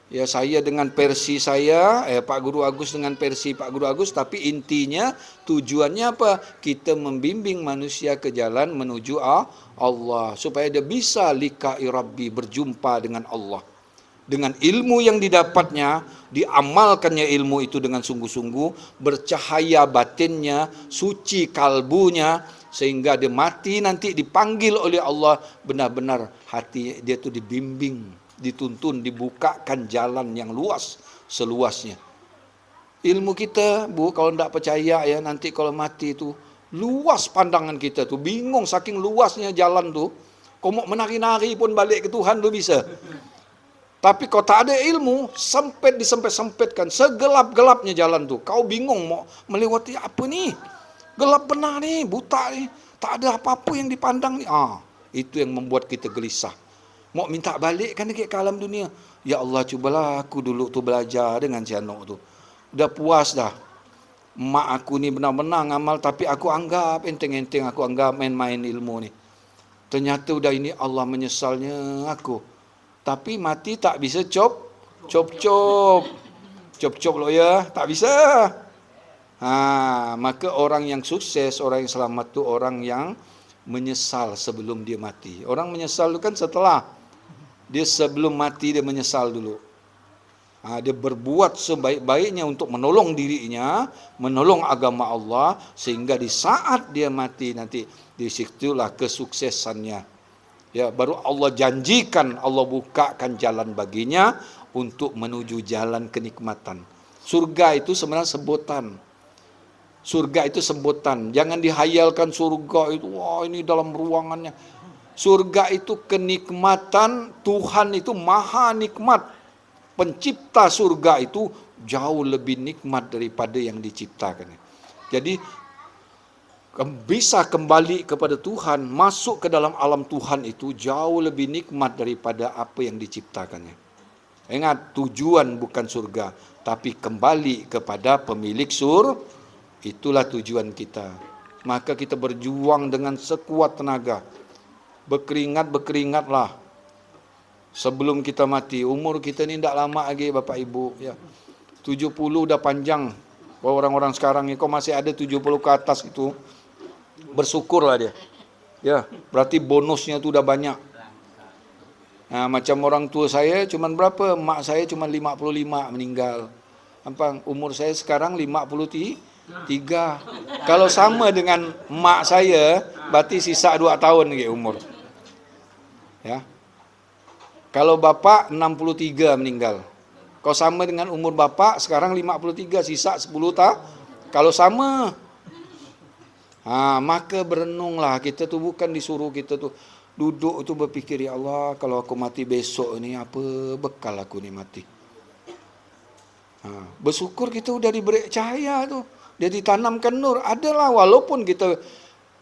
Ya, saya dengan versi saya, Pak Guru Agus dengan versi Pak Guru Agus, tapi intinya tujuannya apa? Kita membimbing manusia ke jalan menuju Allah, supaya dia bisa liqa'i Rabbi, berjumpa dengan Allah. Dengan ilmu yang didapatnya, diamalkannya ilmu itu dengan sungguh-sungguh, bercahaya batinnya, suci kalbunya, sehingga dia mati nanti dipanggil oleh Allah, benar-benar hati dia itu dibimbing, dituntun, dibukakan jalan yang luas seluasnya. Ilmu kita, Bu, kalau tidak percaya ya, nanti kalau mati itu luas pandangan kita tuh, bingung saking luasnya jalan tuh. Kau mau menari-nari pun balik ke Tuhan tuh bisa. Tapi kau tak ada ilmu, sempit disempit-sempitkan, segelap-gelapnya jalan tuh. Kau bingung mau melewati apa nih? Gelap benar nih, buta nih, tak ada apa-apa yang dipandang nih. Itu yang membuat kita gelisah. Mau minta balik kan ke alam dunia. Ya Allah, cubalah aku dulu tuh belajar dengan si Anok tuh. Udah puas dah. Mak aku ni benar-benar ngamal, tapi aku anggap enteng-enteng, aku anggap main-main ilmu nih. Ternyata udah ini Allah menyesalnya aku. Tapi mati tak bisa cop lo ya, tak bisa. Maka orang yang sukses, orang yang selamat tu orang yang menyesal sebelum dia mati. Orang menyesal itu kan setelah dia, sebelum mati dia menyesal dulu. Dia berbuat sebaik-baiknya untuk menolong dirinya, menolong agama Allah, sehingga di saat dia mati nanti, disitulah kesuksesannya. Ya, baru Allah janjikan, Allah bukakan jalan baginya untuk menuju jalan kenikmatan. Surga itu sebenarnya sebutan. Surga itu sebutan. Jangan dihayalkan surga itu, wah ini dalam ruangannya. Surga itu kenikmatan, Tuhan itu maha nikmat. Pencipta surga itu jauh lebih nikmat daripada yang diciptakan. Jadi bisa kembali kepada Tuhan, masuk ke dalam alam Tuhan itu jauh lebih nikmat daripada apa yang diciptakannya. Ingat, tujuan bukan surga, tapi kembali kepada pemilik itulah tujuan kita. Maka kita berjuang dengan sekuat tenaga. Berkeringatlah. Sebelum kita mati, umur kita ni tidak lama lagi Bapak Ibu. Ya. 70 dah panjang. Orang-orang sekarang ni, kok masih ada 70 ke atas itu, bersyukurlah dia. Ya, berarti bonusnya tu dah banyak. Macam orang tua saya cuman berapa? Mak saya cuman 55 meninggal. Umur saya sekarang 53. Kalau sama dengan mak saya, berarti sisa 2 tahun lagi umur. Ya. Kalau bapak 63 meninggal. Kalau sama dengan umur bapak sekarang 53, sisa 10 tahun. Kalau sama, maka berenunglah. Kita tu bukan disuruh kita tu duduk tu berfikir, ya Allah, kalau aku mati besok ni, apa bekal aku ni mati. Bersyukur kita udah diberi cahaya tu, dia ditanamkan nur. Adalah, walaupun kita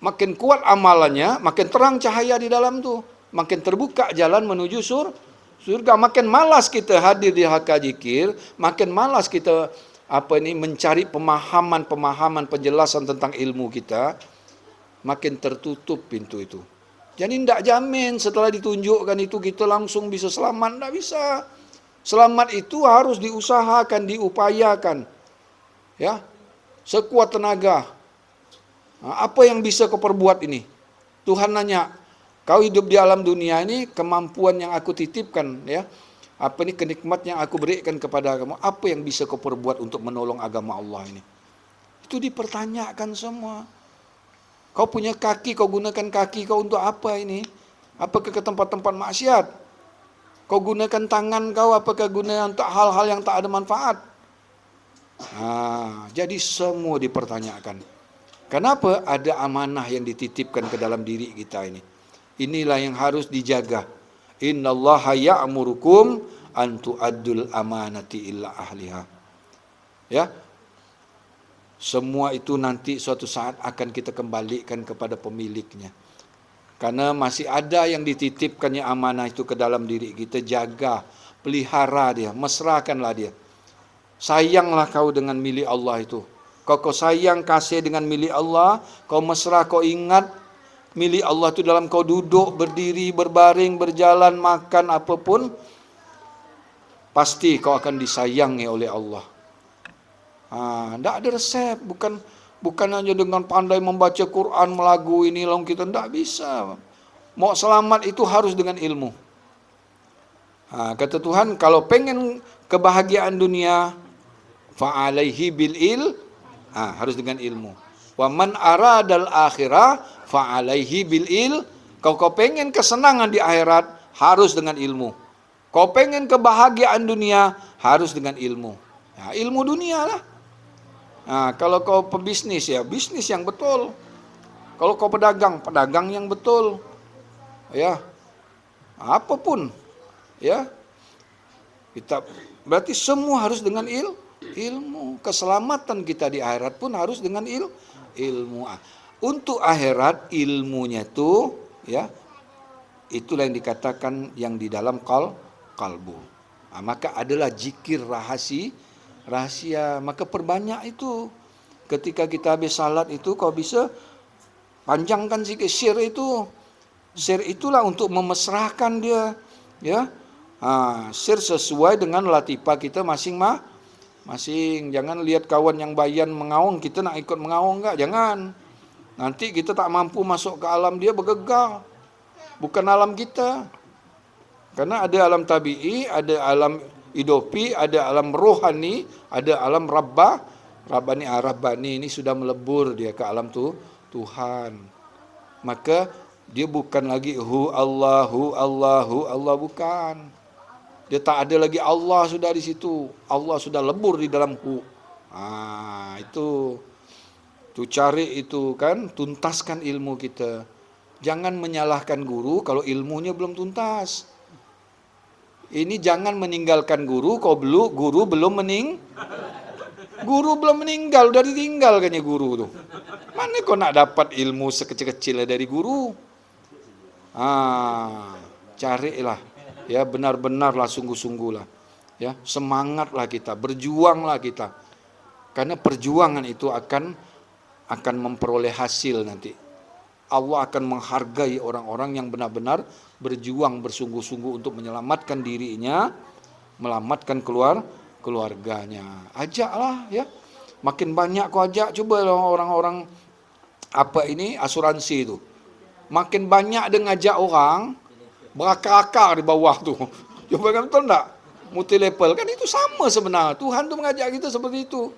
makin kuat amalannya, makin terang cahaya di dalam tu, makin terbuka jalan menuju Surga. Makin malas kita hadir di halaqah zikir, makin malas kita mencari pemahaman penjelasan tentang ilmu kita, makin tertutup pintu itu. Jadi tidak jamin setelah ditunjukkan itu kita langsung bisa selamat, tidak bisa. Selamat itu harus diusahakan, diupayakan, ya, sekuat tenaga. Apa yang bisa kau perbuat ini? Tuhan nanya, kau hidup di alam dunia ini, kemampuan yang aku titipkan, ya, kenikmatan yang aku berikan kepada kamu, apa yang bisa kau perbuat untuk menolong agama Allah ini? Itu dipertanyakan semua. Kau punya kaki, kau gunakan kaki kau untuk apa ini? Apakah ke tempat-tempat maksiat? Kau gunakan tangan kau, apakah gunakan untuk hal-hal yang tak ada manfaat? Jadi semua dipertanyakan. Kenapa? Ada amanah yang dititipkan ke dalam diri kita ini. Inilah yang harus dijaga. Innallaha ya'murukum an tu'addul amanati illa ahliha. Ya. Semua itu nanti suatu saat akan kita kembalikan kepada pemiliknya. Karena masih ada yang dititipkannya amanah itu ke dalam diri kita, jaga, pelihara dia, mesrakanlah dia. Sayanglah kau dengan milik Allah itu. Kau sayang, kasih dengan milik Allah, kau mesra, kau ingat milik Allah itu dalam kau duduk, berdiri, berbaring, berjalan, makan, apapun, pasti kau akan disayangi oleh Allah. Tidak ada resep, bukan hanya dengan pandai membaca Quran, melagu ini, lalu kita tidak bisa. Mau selamat itu harus dengan ilmu. Kata Tuhan, kalau pengen kebahagiaan dunia, fa'alaihi bil harus dengan ilmu. Wa man aradal akhirah fa'alaihi bil kau pengen kesenangan di akhirat, harus dengan ilmu. Kau pengen kebahagiaan dunia, harus dengan ilmu. Ilmu dunia lah. Kalau kau pebisnis, ya bisnis yang betul. Kalau kau pedagang yang betul. Ya, apapun, ya, kita berarti semua harus dengan ilmu. Keselamatan kita di akhirat pun harus dengan ilmu. Untuk akhirat ilmunya itu, ya, itulah yang dikatakan yang di dalam kalbu. Maka adalah zikir rahasia, maka perbanyak itu. Ketika kita habis salat itu, kau bisa panjangkan zikir syir itu. Syir itulah untuk memesrahkan dia, ya. Syir sesuai dengan latifah kita masing-masing. Jangan lihat kawan yang bayan mengaung, kita nak ikut mengaung enggak? Jangan. Nanti kita tak mampu masuk ke alam dia, bergegar. Bukan alam kita. Karena ada alam tabi'i, ada alam idopi, ada alam rohani, ada alam rabbani. Rabbani ini sudah melebur dia ke alam Tuhan. Maka dia bukan lagi Allah, bukan. Dia tak ada lagi Allah sudah di situ. Allah sudah lebur di dalam hu. Itu cari itu kan, tuntaskan ilmu kita. Jangan menyalahkan guru kalau ilmunya belum tuntas. Ini jangan meninggalkan guru kalau guru belum Guru belum meninggal, udah ditinggalkannya guru tuh. Mana kau nak dapat ilmu sekecil-kecilnya dari guru? Carilah, ya, benar-benarlah, sungguh-sungguhlah, ya, semangatlah kita, berjuanglah kita, karena perjuangan itu akan memperoleh hasil nanti. Allah akan menghargai orang-orang yang benar-benar berjuang bersungguh-sungguh untuk menyelamatkan dirinya, menyelamatkan keluarganya. Ajaklah, ya, makin banyak kau ajak. Coba orang-orang asuransi itu. Makin banyak dia ngajak orang, berakar-akar di bawah tu. Coba kan, betul tak? Multi level. Kan itu sama sebenarnya. Tuhan tu mengajak kita seperti itu.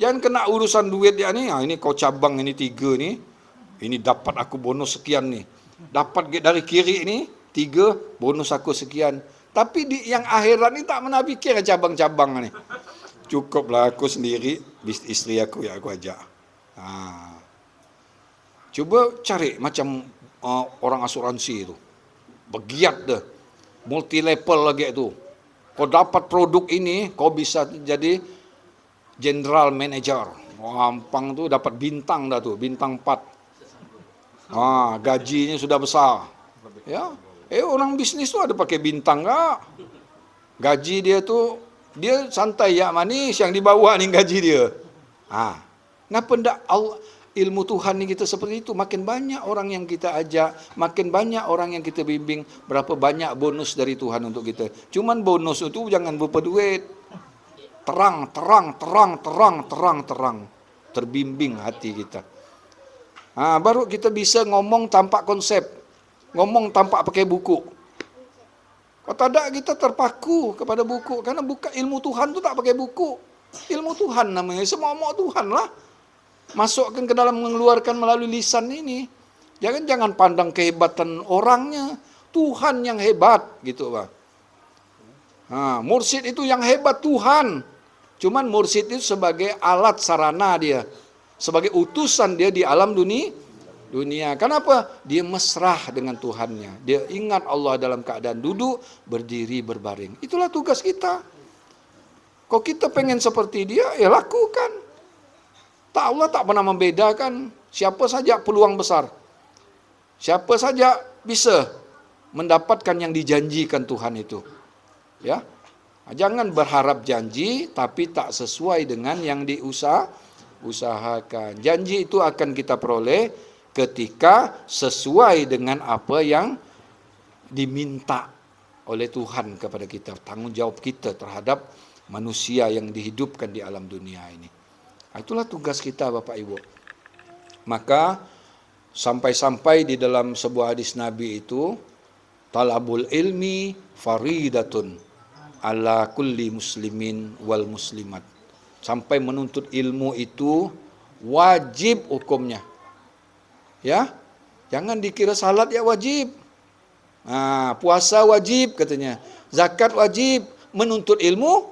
Jangan kena urusan duit dia ni. Ini kau cabang ini 3 ni. Ini dapat aku bonus sekian ni. Dapat dari kiri ni 3, bonus aku sekian. Tapi yang akhirat ni tak pernah fikir cabang-cabang ni. Cukuplah aku sendiri, isteri aku yang aku ajak. Coba cari macam orang asuransi itu, begiat dah, multi level lagi itu. Kau dapat produk ini, kau bisa jadi general manager. Gampang tu, dapat bintang dah tu, bintang 4. Gajinya sudah besar. Ya, Orang bisnis tuh ada pakai bintang nggak? Gaji dia tuh, dia santai ya manis, yang dibawa nih gaji dia. Kenapa ndak ilmu Tuhan ni kita seperti itu? Makin banyak orang yang kita ajak, makin banyak orang yang kita bimbing, berapa banyak bonus dari Tuhan untuk kita. Cuman bonus itu jangan berupa duit. Terang, terbimbing hati kita. Baru kita bisa ngomong tanpa konsep, ngomong tanpa pakai buku. Kalau tak kita terpaku kepada buku, karena ilmu Tuhan tu tak pakai buku. Ilmu Tuhan namanya, semua Tuhan lah. Masukkan ke dalam, mengeluarkan melalui lisan ini. Jangan pandang kehebatan orangnya, Tuhan yang hebat gitu, Bang. Mursyid itu yang hebat Tuhan. Cuman mursyid itu sebagai alat sarana dia, sebagai utusan dia di alam dunia. Kenapa? Dia mesrah dengan Tuhannya. Dia ingat Allah dalam keadaan duduk, berdiri, berbaring. Itulah tugas kita. Kalau kita pengen seperti dia, ya lakukan. Allah tak pernah membedakan, siapa saja peluang besar. Siapa saja bisa mendapatkan yang dijanjikan Tuhan itu. Ya. Jangan berharap janji tapi tak sesuai dengan yang diusahakan. Janji itu akan kita peroleh ketika sesuai dengan apa yang diminta oleh Tuhan kepada kita. Tanggung jawab kita terhadap manusia yang dihidupkan di alam dunia ini. Itulah tugas kita, Bapak Ibu. Maka sampai-sampai di dalam sebuah hadis Nabi itu, talabul ilmi faridatun ala kulli muslimin wal muslimat. Sampai menuntut ilmu itu wajib hukumnya. Ya, jangan dikira salat ya wajib. Puasa wajib katanya, zakat wajib, menuntut ilmu.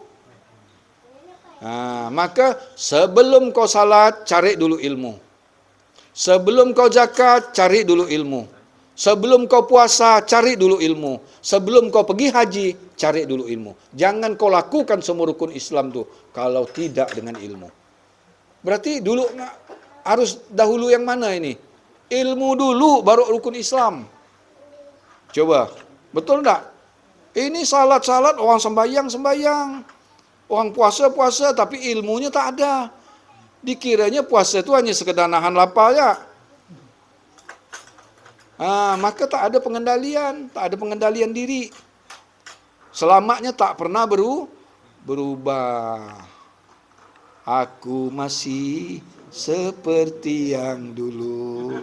Maka sebelum kau salat, cari dulu ilmu. Sebelum kau zakat, cari dulu ilmu. Sebelum kau puasa, cari dulu ilmu. Sebelum kau pergi haji, cari dulu ilmu. Jangan kau lakukan semua rukun Islam tu kalau tidak dengan ilmu. Berarti dulu harus dahulu yang mana ini? Ilmu dulu baru rukun Islam. Coba, betul tak? Ini salat-salat, orang sembahyang. Orang puasa tapi ilmunya tak ada. Dikiranya puasa itu hanya sekedar nahan lapar ya. Maka tak ada pengendalian diri. Selamatnya tak pernah berubah. Aku masih seperti yang dulu.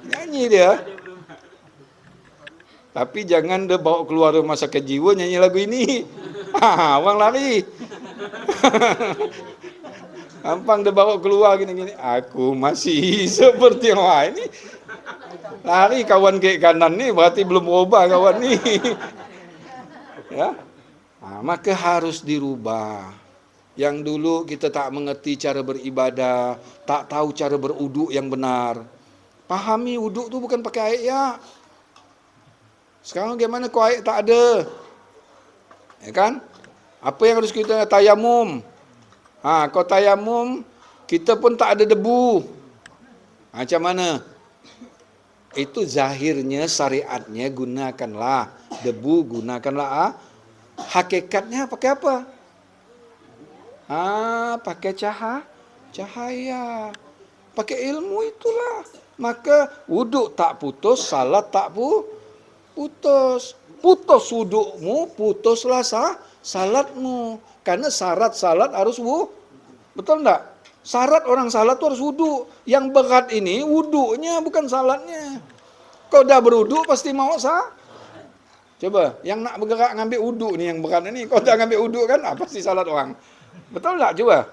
Nyanyi dia. Tapi jangan dia bawa keluar rumah sakit jiwa nyanyi lagu ini. Orang lari. Gampang dia bawa keluar gini-gini. Aku masih seperti yang ini. Lari kawan ke kanan ni, berarti belum berubah kawan ni. Ya. Maka harus dirubah. Yang dulu kita tak mengerti cara beribadah, tak tahu cara beruduk yang benar. Pahami uduk tu bukan pakai air ya. Sekarang bagaimana kau air tak ada? Ya kan? Apa yang harus kita tayamum? Kau tayamum, kita pun tak ada debu. Macam mana? Itu zahirnya, syariatnya gunakanlah debu, gunakanlah hakikatnya pakai apa? Pakai cahaya. Pakai ilmu itulah. Maka wuduk tak putus, salat tak putus. Putus wudukmu, putuslah salatmu. Karena syarat salat harus betul enggak? Syarat orang salat itu harus wuduk. Yang berat ini wuduknya bukan salatnya. Kau dah berwuduk pasti mau Coba, yang nak bergerak ngambil wuduk ni yang berat ni, kau dah ngambil wuduk kan, pasti salat orang. Betul enggak? Coba.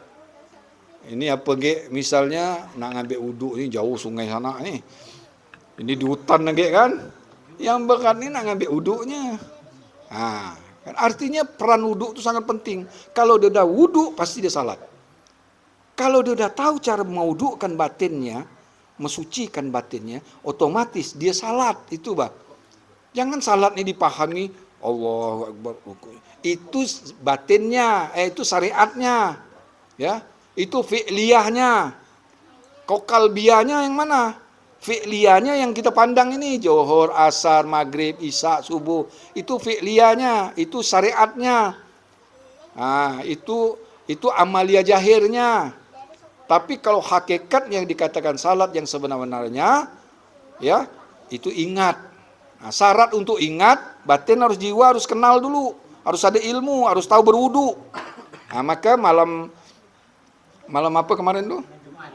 Ini apa misalnya nak ngambil wuduk ni jauh sungai sana ni. Ini di hutan lagi kan? Yang berat ni nak ngambil wuduknya. Kan artinya peran wuduk itu sangat penting. Kalau dia dah wuduk, pasti dia salat. Kalau dia dah tahu cara mewudukkan batinnya, mensucikan batinnya, otomatis dia salat. Itu bah. Jangan salat ni dipahami, Allahu Akbar. Itu batinnya, itu syariatnya. Ya, itu fi'liyahnya. Kau kalbiyahnya yang mana? Fi'liyahnya yang kita pandang ini, Johor, Asar, Maghrib, Isya, Subuh. Itu fi'liyahnya, itu syariatnya. Itu amalia jahirnya. Tapi kalau hakikat yang dikatakan salat yang sebenar-benarnya, ya, itu ingat. Syarat untuk ingat, batin harus, jiwa harus kenal dulu, harus ada ilmu, harus tahu berwudu. Maka malam apa kemarin tuh?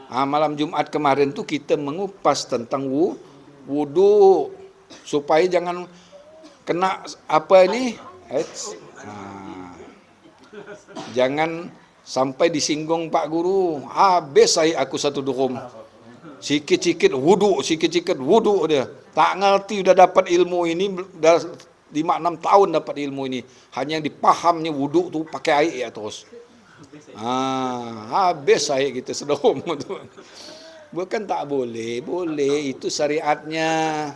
Malam Jumat kemarin tuh kita mengupas tentang wudu supaya jangan kena apa ini, jangan sampai disinggung Pak Guru. Habis aku satu dukum. Sikit-sikit wudu dia. Tak ngerti udah dapat ilmu ini, udah 5-6 tahun dapat ilmu ini. Hanya yang dipahamnya wudu tuh pakai air ya terus. Habis saya gitu sedom. Bukan tak boleh, boleh, itu syariatnya.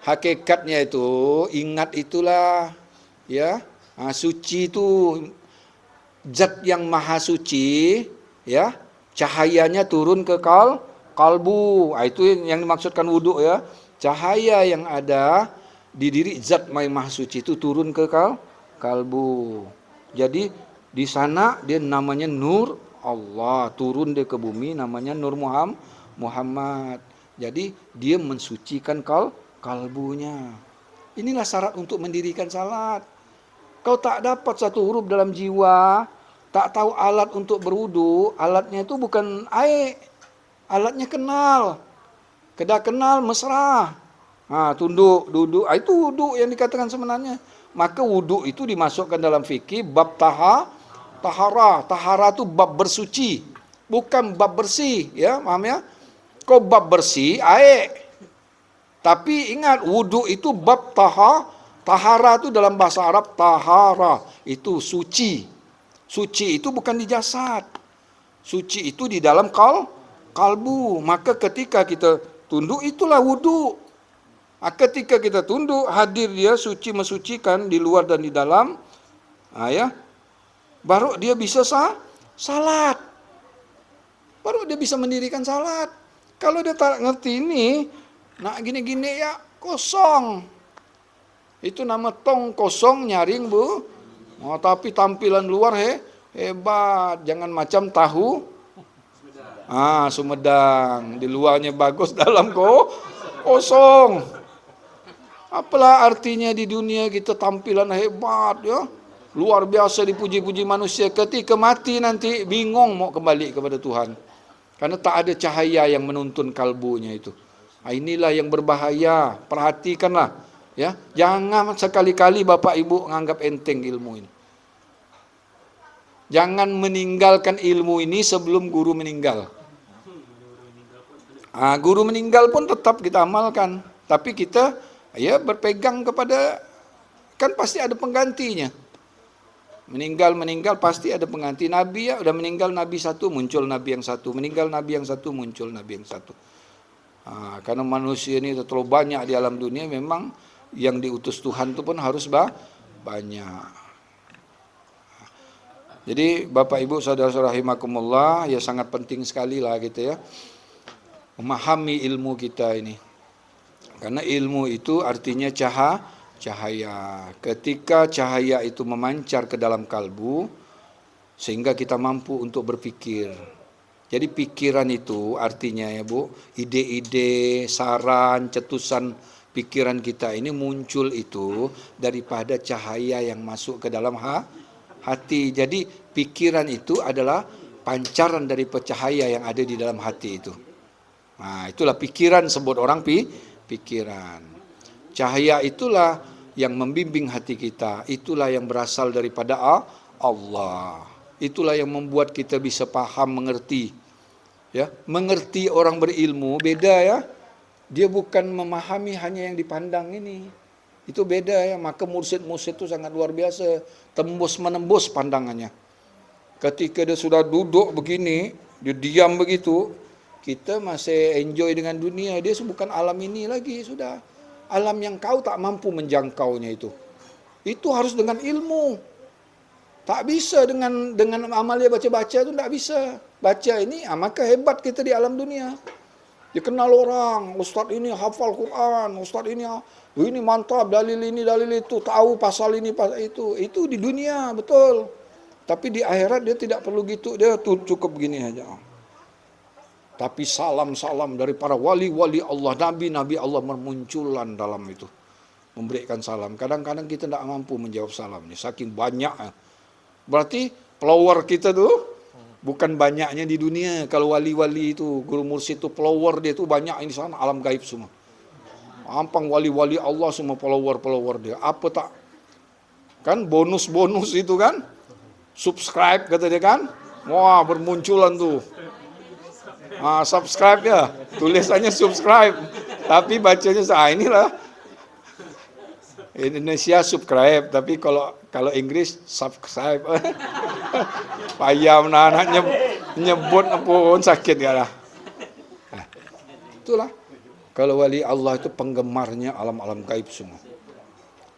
Hakikatnya itu ingat itulah, ya. Suci itu zat yang maha suci, ya. Cahayanya turun ke kalbu. Itu yang dimaksudkan wudhu, ya. Cahaya yang ada di diri zat yang maha suci itu turun ke kalbu. Jadi di sana dia namanya Nur Allah, turun dia ke bumi namanya Nur Muhammad. Jadi dia mensucikan kalbunya. Inilah syarat untuk mendirikan salat. Kau tak dapat satu huruf dalam jiwa, tak tahu alat untuk berwudu, alatnya itu bukan air, alatnya kenal. Kedah kenal mesra. Tunduk, duduk, itu wudu yang dikatakan sebenarnya. Maka wudu itu dimasukkan dalam fikih bab tahara. Tahara itu bab bersuci, bukan bab bersih, ya, paham ya? Kau bab bersih air. Tapi ingat, wudu itu bab tahara itu dalam bahasa Arab tahara, itu suci. Suci itu bukan di jasad. Suci itu di dalam kalbu. Maka ketika kita tunduk itulah wudu. Ketika kita tunduk, hadir dia suci mensucikan di luar dan di dalam. Ya. Baru dia bisa salat. Baru dia bisa mendirikan salat. Kalau dia tak ngerti ini, nak gini-gini ya kosong. Itu nama tong kosong nyaring bu. Tapi tampilan luar hebat. Jangan macam tahu Sumedang. Di luarnya bagus, dalam kosong. Apalah artinya di dunia kita tampilan hebat, ya. Luar biasa dipuji-puji manusia. Ketika mati nanti bingung mau kembali kepada Tuhan. Karena tak ada cahaya yang menuntun kalbunya itu. Inilah yang berbahaya. Perhatikanlah. Ya, jangan sekali-kali Bapak Ibu menganggap enteng ilmu ini. Jangan meninggalkan ilmu ini sebelum guru meninggal. Guru meninggal pun tetap kita amalkan, tapi kita ya berpegang kepada, kan pasti ada penggantinya. Meninggal pasti ada pengganti. Nabi ya udah meninggal nabi satu, muncul nabi yang satu, meninggal nabi yang satu, muncul nabi yang satu. Karena manusia ini terlalu banyak di alam dunia, memang yang diutus Tuhan itu pun harus banyak. Jadi Bapak Ibu saudara-saudara rahimakumullah, ya sangat penting sekali lah gitu ya, memahami ilmu kita ini. Karena ilmu itu artinya cahaya. Ketika cahaya itu memancar ke dalam kalbu, sehingga kita mampu untuk berpikir. Jadi pikiran itu artinya ya Bu, ide-ide, saran, cetusan pikiran kita ini muncul itu daripada cahaya yang masuk ke dalam hati. Jadi pikiran itu adalah pancaran dari cahaya yang ada di dalam hati itu. Itulah pikiran, sebut orang pikiran. Cahaya itulah yang membimbing hati kita. Itulah yang berasal daripada Allah. Itulah yang membuat kita bisa paham, mengerti. Ya, mengerti orang berilmu beda ya. Dia bukan memahami hanya yang dipandang ini. Itu beda ya. Maka mursyid itu sangat luar biasa. Menembus pandangannya. Ketika dia sudah duduk begini, dia diam begitu, kita masih enjoy dengan dunia. Dia bukan alam ini lagi sudah. Alam yang kau tak mampu menjangkaunya itu. Itu harus dengan ilmu. Tak bisa dengan amalia baca-baca itu tak bisa. Baca ini, maka hebat kita di alam dunia. Dikenal orang, ustaz ini hafal Quran, ustaz ini mantap, dalil ini, dalil itu, tahu pasal ini, pasal itu. Itu di dunia, betul. Tapi di akhirat dia tidak perlu gitu, dia tuh cukup begini aja. Tapi salam-salam dari para wali-wali Allah, nabi-nabi Allah bermunculan dalam itu. Memberikan salam. Kadang-kadang kita tidak mampu menjawab salam. Saking banyak. Berarti follower kita tuh bukan banyaknya di dunia. Kalau wali-wali itu, guru mursyid itu, follower dia itu banyak di sana, alam gaib semua. Ampang wali-wali Allah semua follower dia. Apa tak? Kan bonus-bonus itu kan? Subscribe kata dia kan? Wah, bermunculan tuh. Subscribe ya. Tulisannya subscribe. Tapi bacanya inilah Indonesia subscribe, tapi kalau Inggris subscribe. Payah anak nyebut pun sakit ya lah. Nah, itulah. Kalau wali Allah itu penggemarnya alam-alam gaib semua.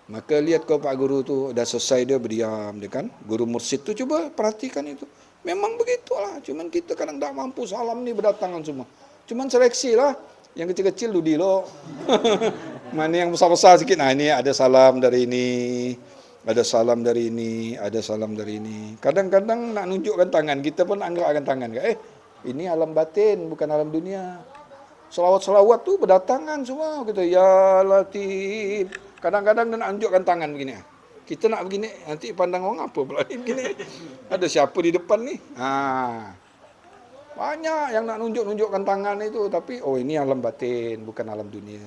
Maka lihat kau Pak Guru tu dah selesai dia berdiam dia kan. Guru mursyid tu coba perhatikan itu. Memang begitulah. Cuman kita kadang tak mampu salam ni berdatangan semua. Cuman seleksi lah. Yang kecil-kecil dudi lo. Mana yang besar-besar sikit. Nah ini ada salam dari ini. Ada salam dari ini. Ada salam dari ini. Kadang-kadang nak nunjukkan tangan. Kita pun anggarkan tangan. Ini alam batin bukan alam dunia. Selawat-selawat tu berdatangan semua. Kita ya Latif. Kadang-kadang nak nunjukkan tangan begini. Kita nak begini, nanti pandang orang apa pula ni begini. Ada siapa di depan ni? Banyak yang nak nunjukkan tangan itu, tapi ini alam batin, bukan alam dunia.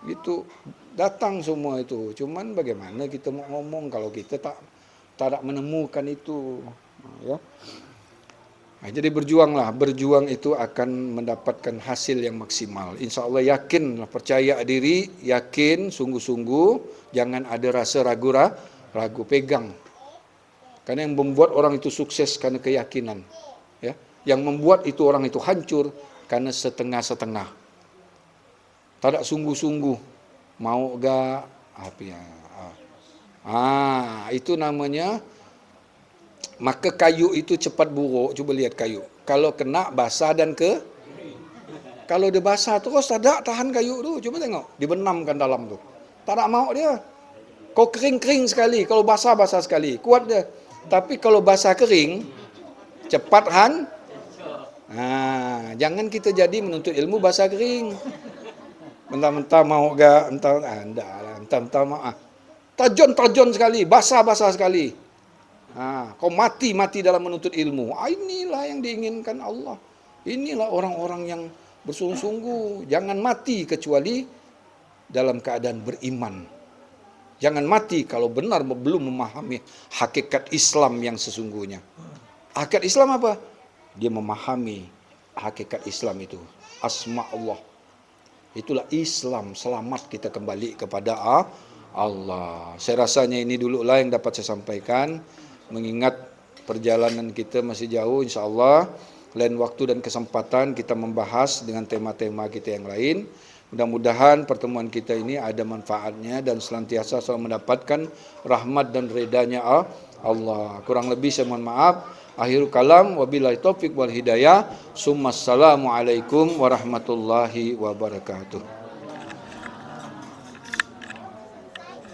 Itu datang semua itu. Cuman bagaimana kita mau ngomong kalau kita tak menemukan itu, ya. Jadi berjuanglah, berjuang itu akan mendapatkan hasil yang maksimal. Insya Allah yakin, percaya diri, yakin, sungguh-sungguh, jangan ada rasa ragu, pegang. Karena yang membuat orang itu sukses karena keyakinan, ya. Yang membuat itu orang itu hancur karena setengah-setengah. Tak sungguh-sungguh, mau gak apa ya? Itu namanya. Maka kayu itu cepat buruk. Cuba lihat kayu. Kalau kena basah dan kalau dia basah terus tak tahan kayu tu. Cuba tengok. Dibenamkan dalam tu. Tak nak mau dia. Kau kering-kering sekali. Kalau basah-basah sekali. Kuat dia. Tapi kalau basah kering, cepat jangan kita jadi menuntut ilmu basah kering. Mentah-mentah mau gak? Entah mau. Tajon sekali. Basah-basah sekali. Kau mati dalam menuntut ilmu. Inilah yang diinginkan Allah. Inilah orang-orang yang bersungguh-sungguh. Jangan mati kecuali dalam keadaan beriman. Jangan mati kalau benar belum memahami hakikat Islam yang sesungguhnya. Hakikat Islam apa? Dia memahami hakikat Islam itu. Asma Allah. Itulah Islam. Selamat kita kembali kepada Allah. Saya rasanya ini dulu lah yang dapat saya sampaikan. Mengingat perjalanan kita masih jauh, insyaAllah lain waktu dan kesempatan kita membahas dengan tema-tema kita yang lain. Mudah-mudahan pertemuan kita ini ada manfaatnya dan senantiasa selalu mendapatkan rahmat dan redanya Allah. Kurang lebih saya mohon maaf. Akhirul kalam, wabillahi taufiq wal hidayah. Assalamualaikum warahmatullahi wabarakatuh.